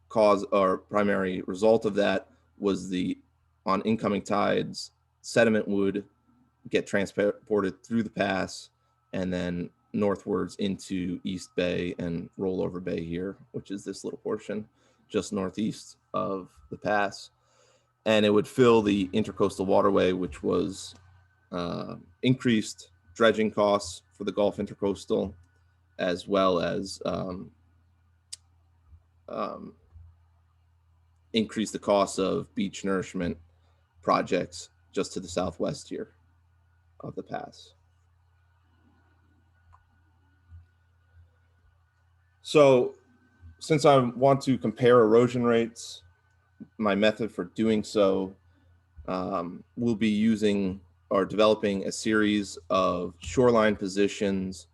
cause or primary result of that was on incoming tides, sediment would get transported through the pass and then northwards into East Bay and Rollover Bay here, which is this little portion just northeast of the pass. And it would fill the intercoastal waterway, which was increased dredging costs for the Gulf Intercoastal, as well as increase the cost of beach nourishment projects just to the southwest here of the pass. So since I want to compare erosion rates, my method for doing so will be using or developing a series of shoreline positions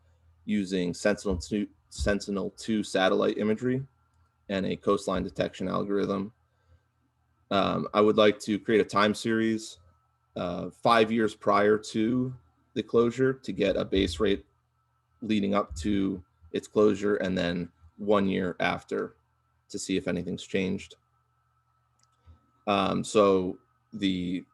using Sentinel-2 satellite imagery and a coastline detection algorithm. I would like to create a time series 5 years prior to the closure to get a base rate leading up to its closure, and then 1 year after to see if anything's changed. So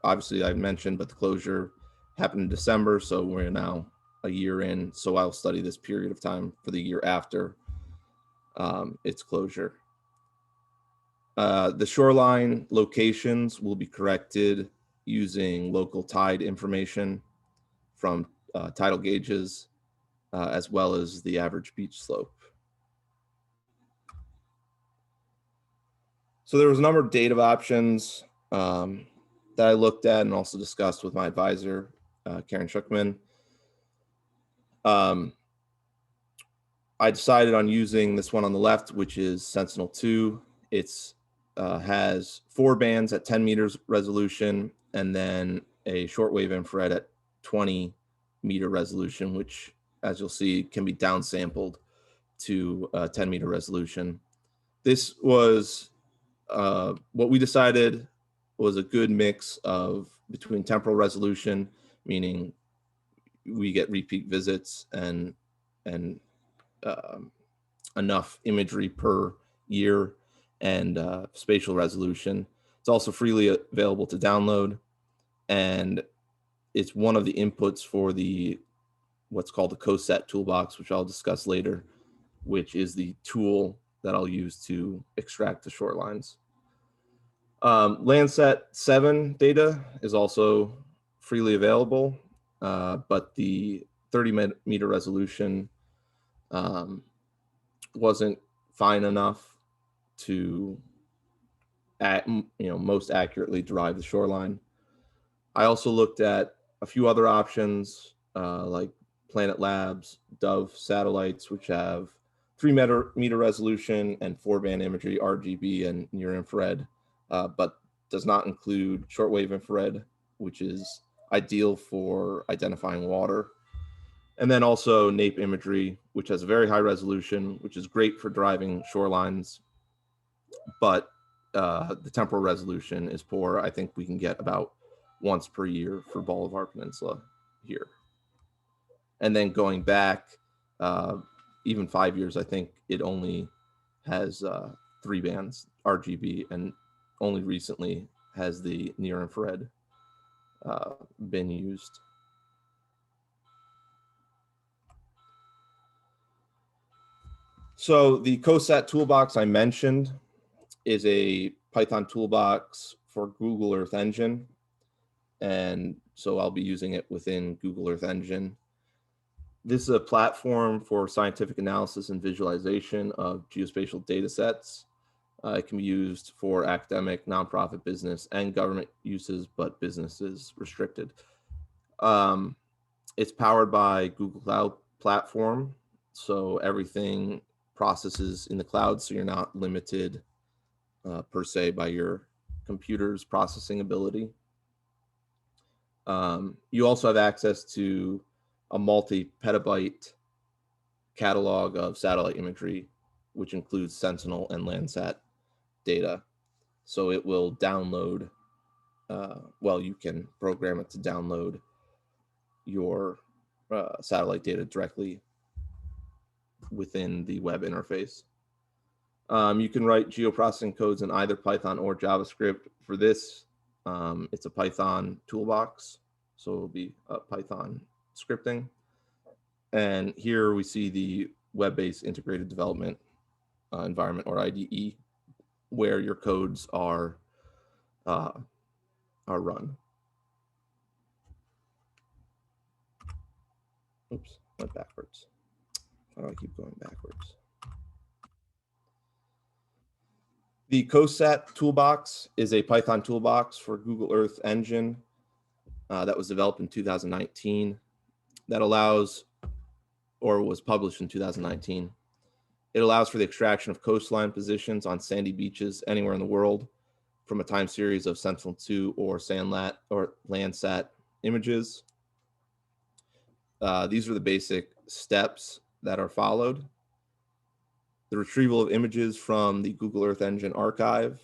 obviously I mentioned, but the closure happened in December, so we're now a year in. So I'll study this period of time for the year after its closure. The shoreline locations will be corrected using local tide information from tidal gauges, as well as the average beach slope. So there was a number of data options that I looked at and also discussed with my advisor, Karen Schuckman. I decided on using this one on the left, which is Sentinel-2. It's has 4 bands at 10 meters resolution, and then a shortwave infrared at 20 meter resolution, which, as you'll see, can be downsampled to 10 meter resolution. This was what we decided was a good mix of between temporal resolution, meaning we get repeat visits, and enough imagery per year and spatial resolution. It's also freely available to download, and it's one of the inputs for the what's called the COSAT toolbox, which I'll discuss later, which is the tool that I'll use to extract the shorelines. Landsat 7 data is also freely available, but the 30-meter resolution wasn't fine enough to most accurately derive the shoreline. I also looked at a few other options like Planet Labs, Dove satellites, which have 3-meter resolution and 4-band imagery, RGB and near infrared, but does not include shortwave infrared, which is ideal for identifying water. And then also NAPE imagery, which has a very high resolution, which is great for driving shorelines, but the temporal resolution is poor. I think we can get about once per year for Bolivar Peninsula here. And then going back even 5 years, I think it only has 3 bands RGB, and only recently has the near infrared been used. So the COSAT toolbox I mentioned is a Python toolbox for Google Earth Engine. And so I'll be using it within Google Earth Engine. This is a platform for scientific analysis and visualization of geospatial data sets. It can be used for academic, nonprofit, business, and government uses, but business is restricted. It's powered by Google Cloud Platform, so everything processes in the cloud, so you're not limited per se by your computer's processing ability. You also have access to a multi-petabyte catalog of satellite imagery, which includes Sentinel and Landsat data. So it will download, you can program it to download your satellite data directly within the web interface. You can write geoprocessing codes in either Python or JavaScript. For this, it's a Python toolbox, so it'll be Python scripting. And here we see the web-based integrated development environment, or IDE, where your codes are run. Oops, went backwards. How do I keep going backwards? The COSAT toolbox is a Python toolbox for Google Earth Engine that was developed in 2019 that allows, or was published in 2019. It allows for the extraction of coastline positions on sandy beaches anywhere in the world from a time series of Sentinel-2 or SANLAT or Landsat images. These are the basic steps that are followed. The retrieval of images from the Google Earth Engine archive,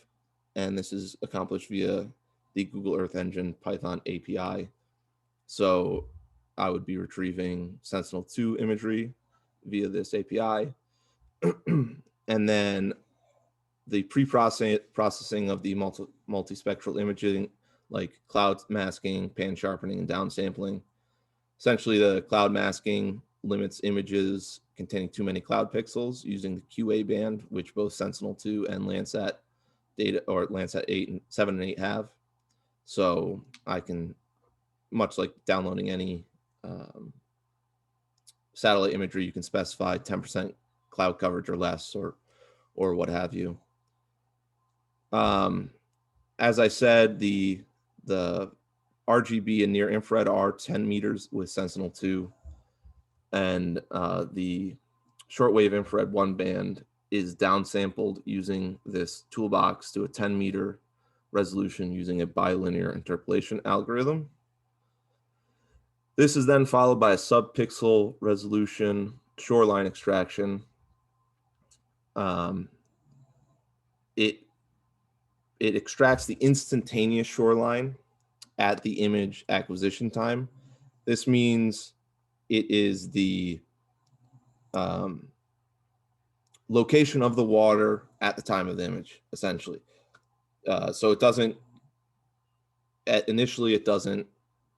and this is accomplished via the Google Earth Engine Python API. So I would be retrieving Sentinel-2 imagery via this API. And then the pre-processing of the multispectral imaging, like cloud masking, pan sharpening, and downsampling. Essentially, the cloud masking limits images containing too many cloud pixels using the QA band, which both Sentinel-2 and Landsat data, or Landsat 7 and 8 have. So I can, much like downloading any satellite imagery, you can specify 10% cloud coverage or less, or what have you. As I said, the RGB and near infrared are 10 meters with Sentinel-2, and the shortwave infrared 1 band is downsampled using this toolbox to a 10-meter resolution using a bilinear interpolation algorithm. This is then followed by a sub-pixel resolution shoreline extraction. It extracts the instantaneous shoreline at the image acquisition time. This means it is the location of the water at the time of the image, essentially. So it doesn't, initially it doesn't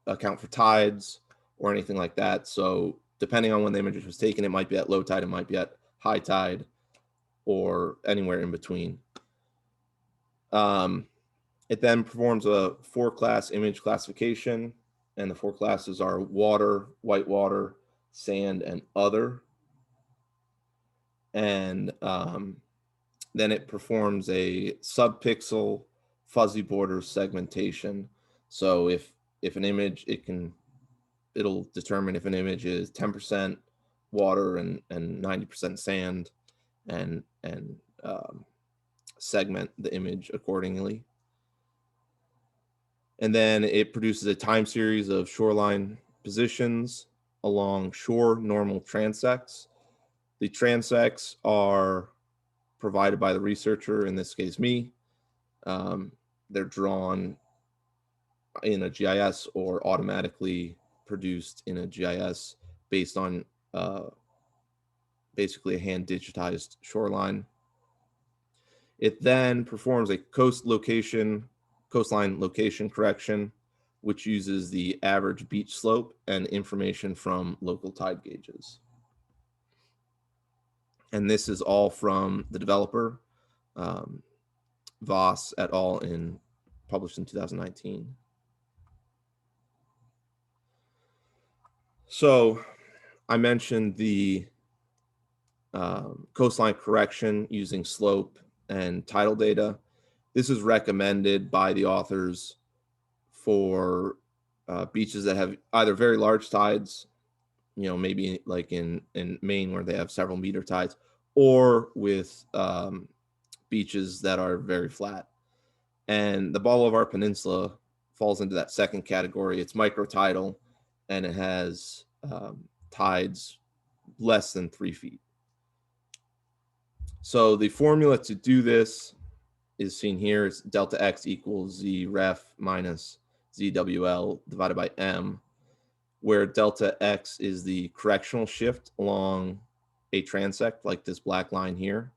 account for tides or anything like that. So depending on when the image was taken, it might be at low tide, it might be at high tide, or anywhere in between. It then performs a 4-class image classification, and the 4 classes are water, white water, sand, and other. And then it performs a subpixel fuzzy border segmentation. So if an image, it'll determine if an image is 10% water and 90% sand, and segment the image accordingly. And then it produces a time series of shoreline positions along shore normal transects. The transects are provided by the researcher, in this case me. They're drawn in a GIS or automatically produced in a GIS based on basically a hand digitized shoreline. It then performs a coastline location correction, which uses the average beach slope and information from local tide gauges. And this is all from the developer, Voss et al., published in 2019. So I mentioned the coastline correction using slope and tidal data. This is recommended by the authors for beaches that have either very large tides, maybe like in Maine where they have several meter tides, or with beaches that are very flat. And the Bolivar Peninsula falls into that second category. It's microtidal, and it has tides less than 3 feet. So the formula to do this is seen here. It's delta x equals z ref minus ZWL divided by M, where delta x is the correctional shift along a transect, like this black line here.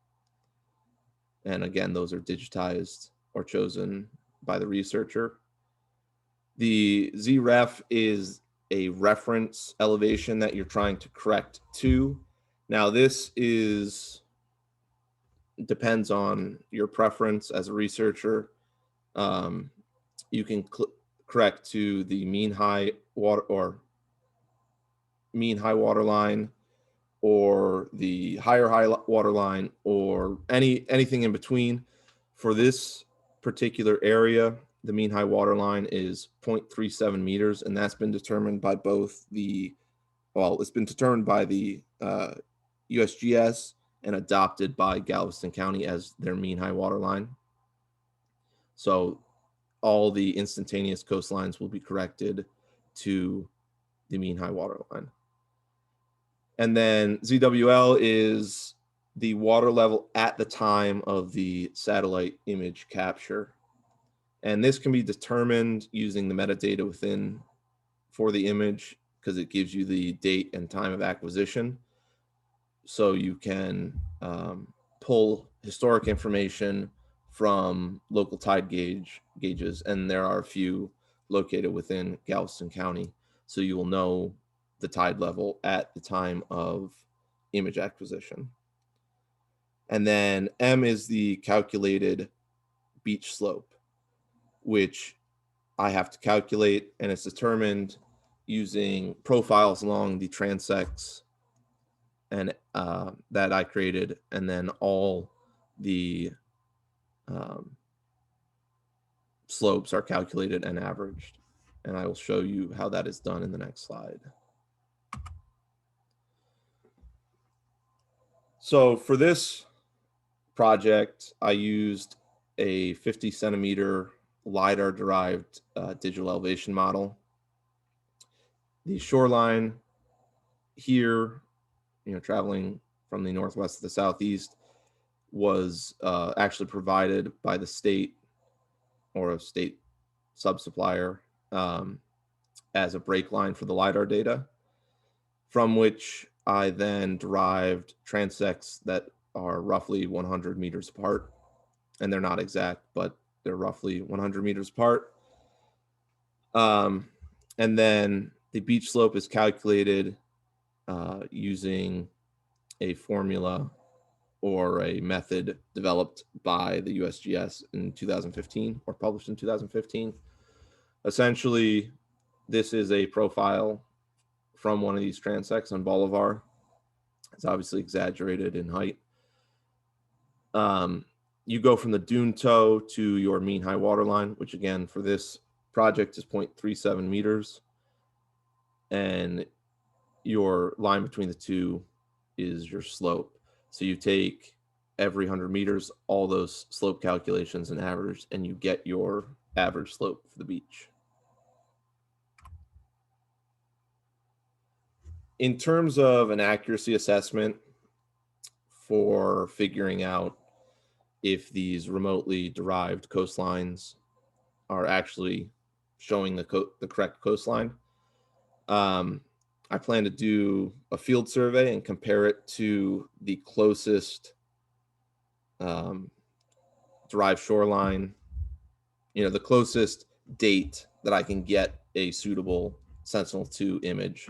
And again, those are digitized or chosen by the researcher. The z ref is a reference elevation that you're trying to correct to. Now this depends on your preference as a researcher. You can correct to the mean high water line, or the higher high water line, or anything in between. For this particular area, the mean high water line is 0.37 meters, and that's been determined by it's been determined by the USGS and adopted by Galveston County as their mean high water line. So all the instantaneous coastlines will be corrected to the mean high water line. And then ZWL is the water level at the time of the satellite image capture. And this can be determined using the metadata for the image, because it gives you the date and time of acquisition. So you can pull historic information from local tide gauges, and there are a few located within Galveston County. So you will know the tide level at the time of image acquisition. And then M is the calculated beach slope, which I have to calculate, and it's determined using profiles along the transects and that I created, and then all the slopes are calculated and averaged. And I will show you how that is done in the next slide. So for this project, I used a 50 centimeter LiDAR derived digital elevation model. The shoreline here, traveling from the northwest to the southeast, was actually provided by the state or a state sub-supplier as a break line for the LiDAR data, from which I then derived transects that are roughly 100 meters apart, and they're not exact, but they're roughly 100 meters apart. And then the beach slope is calculated using a formula or a method developed by the USGS in 2015 or published in 2015. Essentially, this is a profile from one of these transects on Bolivar. It's obviously exaggerated in height. You go from the dune toe to your mean high water line, which again for this project is 0.37 meters. And your line between the two is your slope. So you take every 100 meters, all those slope calculations and average, and you get your average slope for the beach. In terms of an accuracy assessment for figuring out if these remotely derived coastlines are actually showing the correct coastline, I plan to do a field survey and compare it to the closest derived shoreline, the closest date that I can get a suitable Sentinel-2 image.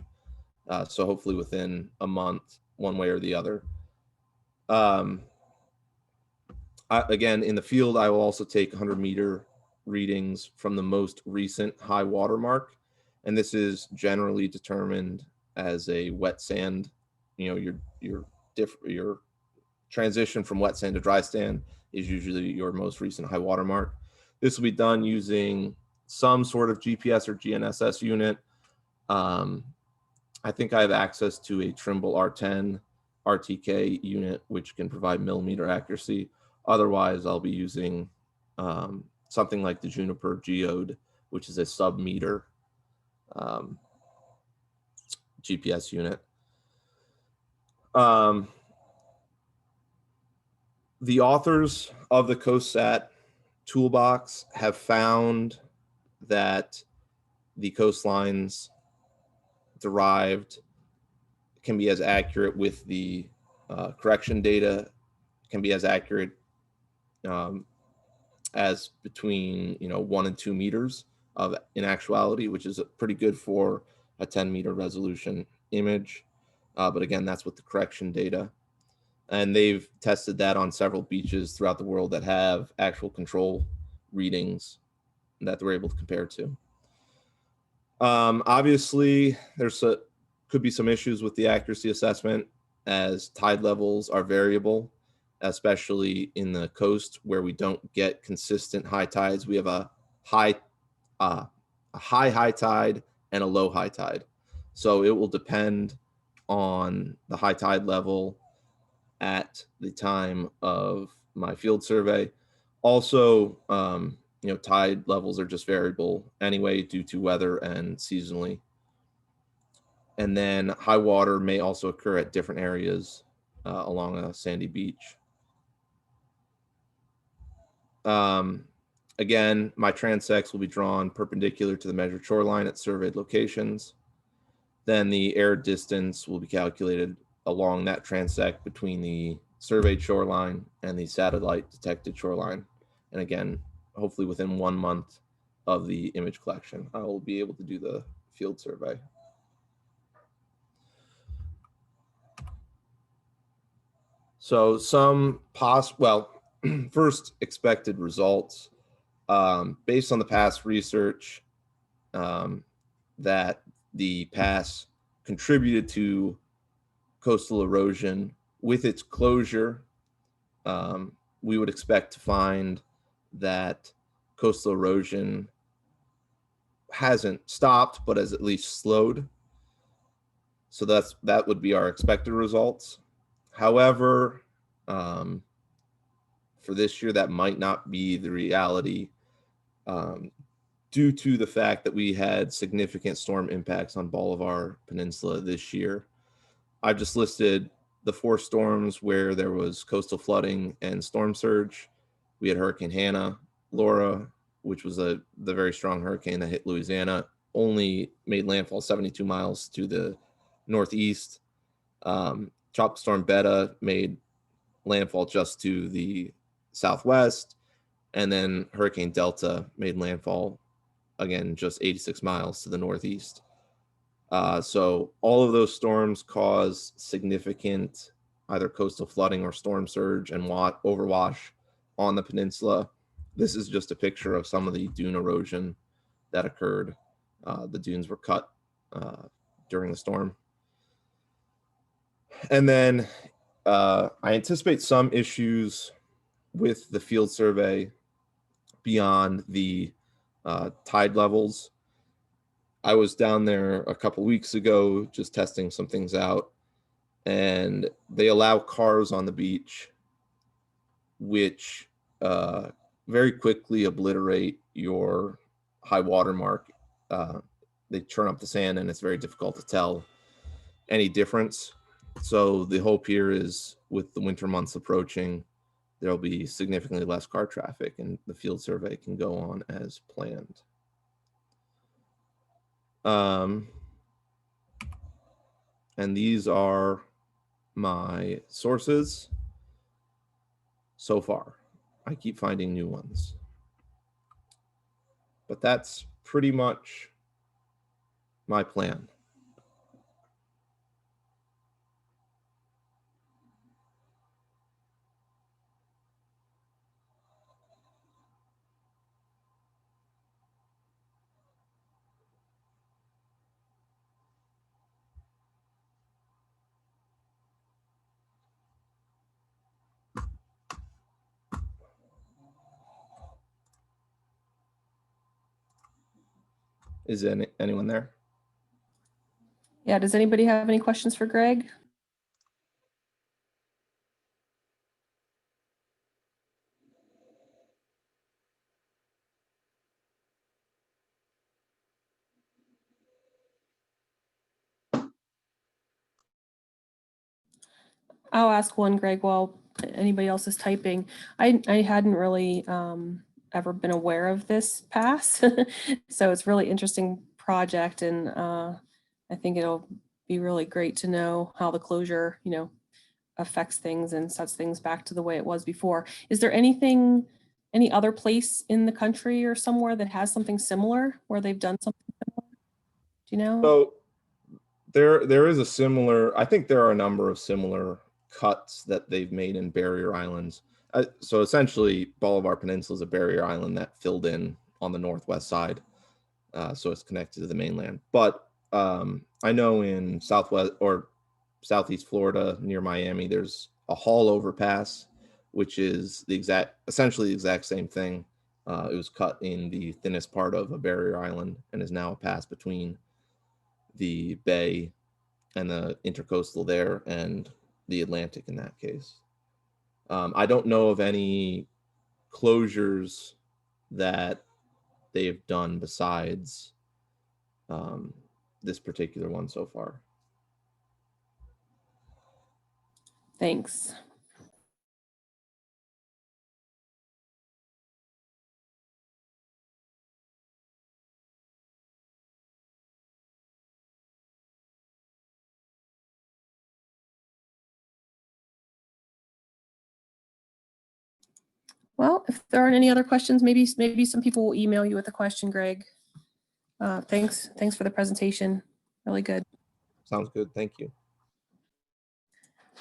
So hopefully within a month, one way or the other. Again, in the field, I will also take 100-meter readings from the most recent high water mark. And this is generally determined as a wet sand. Your transition from wet sand to dry sand is usually your most recent high water mark. This will be done using some sort of GPS or GNSS unit. I think I have access to a Trimble R10 RTK unit, which can provide millimeter accuracy. Otherwise, I'll be using something like the Juniper Geode, which is a sub-meter GPS unit. The authors of the CoastSat toolbox have found that the coastlines derived can be as accurate with the correction data, can be as accurate as between 1 and 2 meters in actuality, which is pretty good for a 10-meter resolution image. But again, that's with the correction data. And they've tested that on several beaches throughout the world that have actual control readings that they're able to compare to. Obviously, could be some issues with the accuracy assessment as tide levels are variable, especially in the coast where we don't get consistent high tides. We have a high tide and a low high tide. So it will depend on the high tide level at the time of my field survey. Also, tide levels are just variable anyway due to weather and seasonally. And then high water may also occur at different areas along a sandy beach. Again, my transects will be drawn perpendicular to the measured shoreline at surveyed locations. Then the air distance will be calculated along that transect between the surveyed shoreline and the satellite detected shoreline. And again, hopefully within 1 month of the image collection, I will be able to do the field survey. So first expected results. Based on the past research, that the pass contributed to coastal erosion. With its closure, we would expect to find that coastal erosion hasn't stopped, but has at least slowed. So that would be our expected results. However, for this year, that might not be the reality due to the fact that we had significant storm impacts on Bolivar Peninsula this year. I've just listed the 4 storms where there was coastal flooding and storm surge. We had Hurricane Hannah, Laura, which was the very strong hurricane that hit Louisiana, only made landfall 72 miles to the northeast. Tropical Storm Beta made landfall just to the southwest, and then Hurricane Delta made landfall again just 86 miles to the northeast. So all of those storms cause significant either coastal flooding or storm surge and overwash on the peninsula. This is just a picture of some of the dune erosion that occurred. The dunes were cut during the storm. And then I anticipate some issues with the field survey beyond the tide levels. I was down there a couple weeks ago just testing some things out, and they allow cars on the beach, which very quickly obliterate your high water mark. They churn up the sand, and it's very difficult to tell any difference. So the hope here is, with the winter months approaching, there'll be significantly less car traffic and the field survey can go on as planned. And these are my sources so far. I keep finding new ones. But that's pretty much my plan. Is anyone there? Yeah, does anybody have any questions for Greg? I'll ask one, Greg, while anybody else is typing. I hadn't really ever been aware of this pass. So it's really interesting project, and I think it'll be really great to know how the closure, affects things and sets things back to the way it was before. Is there any other place in the country or somewhere that has something similar, where they've done something similar? Do you know? So there is a similar, I think there are a number of similar cuts that they've made in barrier islands. So essentially, Bolivar Peninsula is a barrier island that filled in on the northwest side. So it's connected to the mainland. But I know in southwest or southeast Florida near Miami, there's a haul overpass, which is essentially the exact same thing. It was cut in the thinnest part of a barrier island and is now a pass between the bay and the intercoastal there and the Atlantic in that case. I don't know of any closures that they've done besides this particular one so far. Thanks. Well, if there aren't any other questions, maybe some people will email you with a question, Greg. Thanks for the presentation. Really good. Sounds good. Thank you.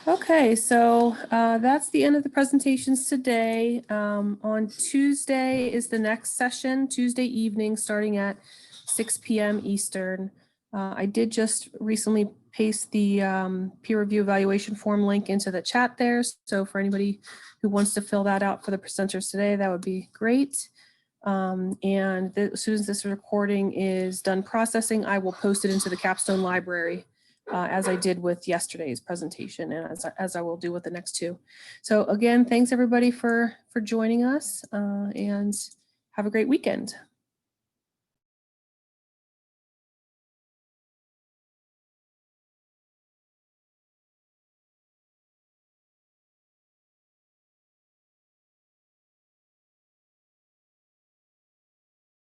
Okay, so that's the end of the presentations today. On Tuesday is the next session, Tuesday evening, starting at 6 p.m. Eastern. I did just recently paste the peer review evaluation form link into the chat there. So for anybody who wants to fill that out for the presenters today, that would be great. And as soon as this recording is done processing, I will post it into the Capstone library, as I did with yesterday's presentation, and as I will do with the next two. So again, thanks everybody for joining us, and have a great weekend.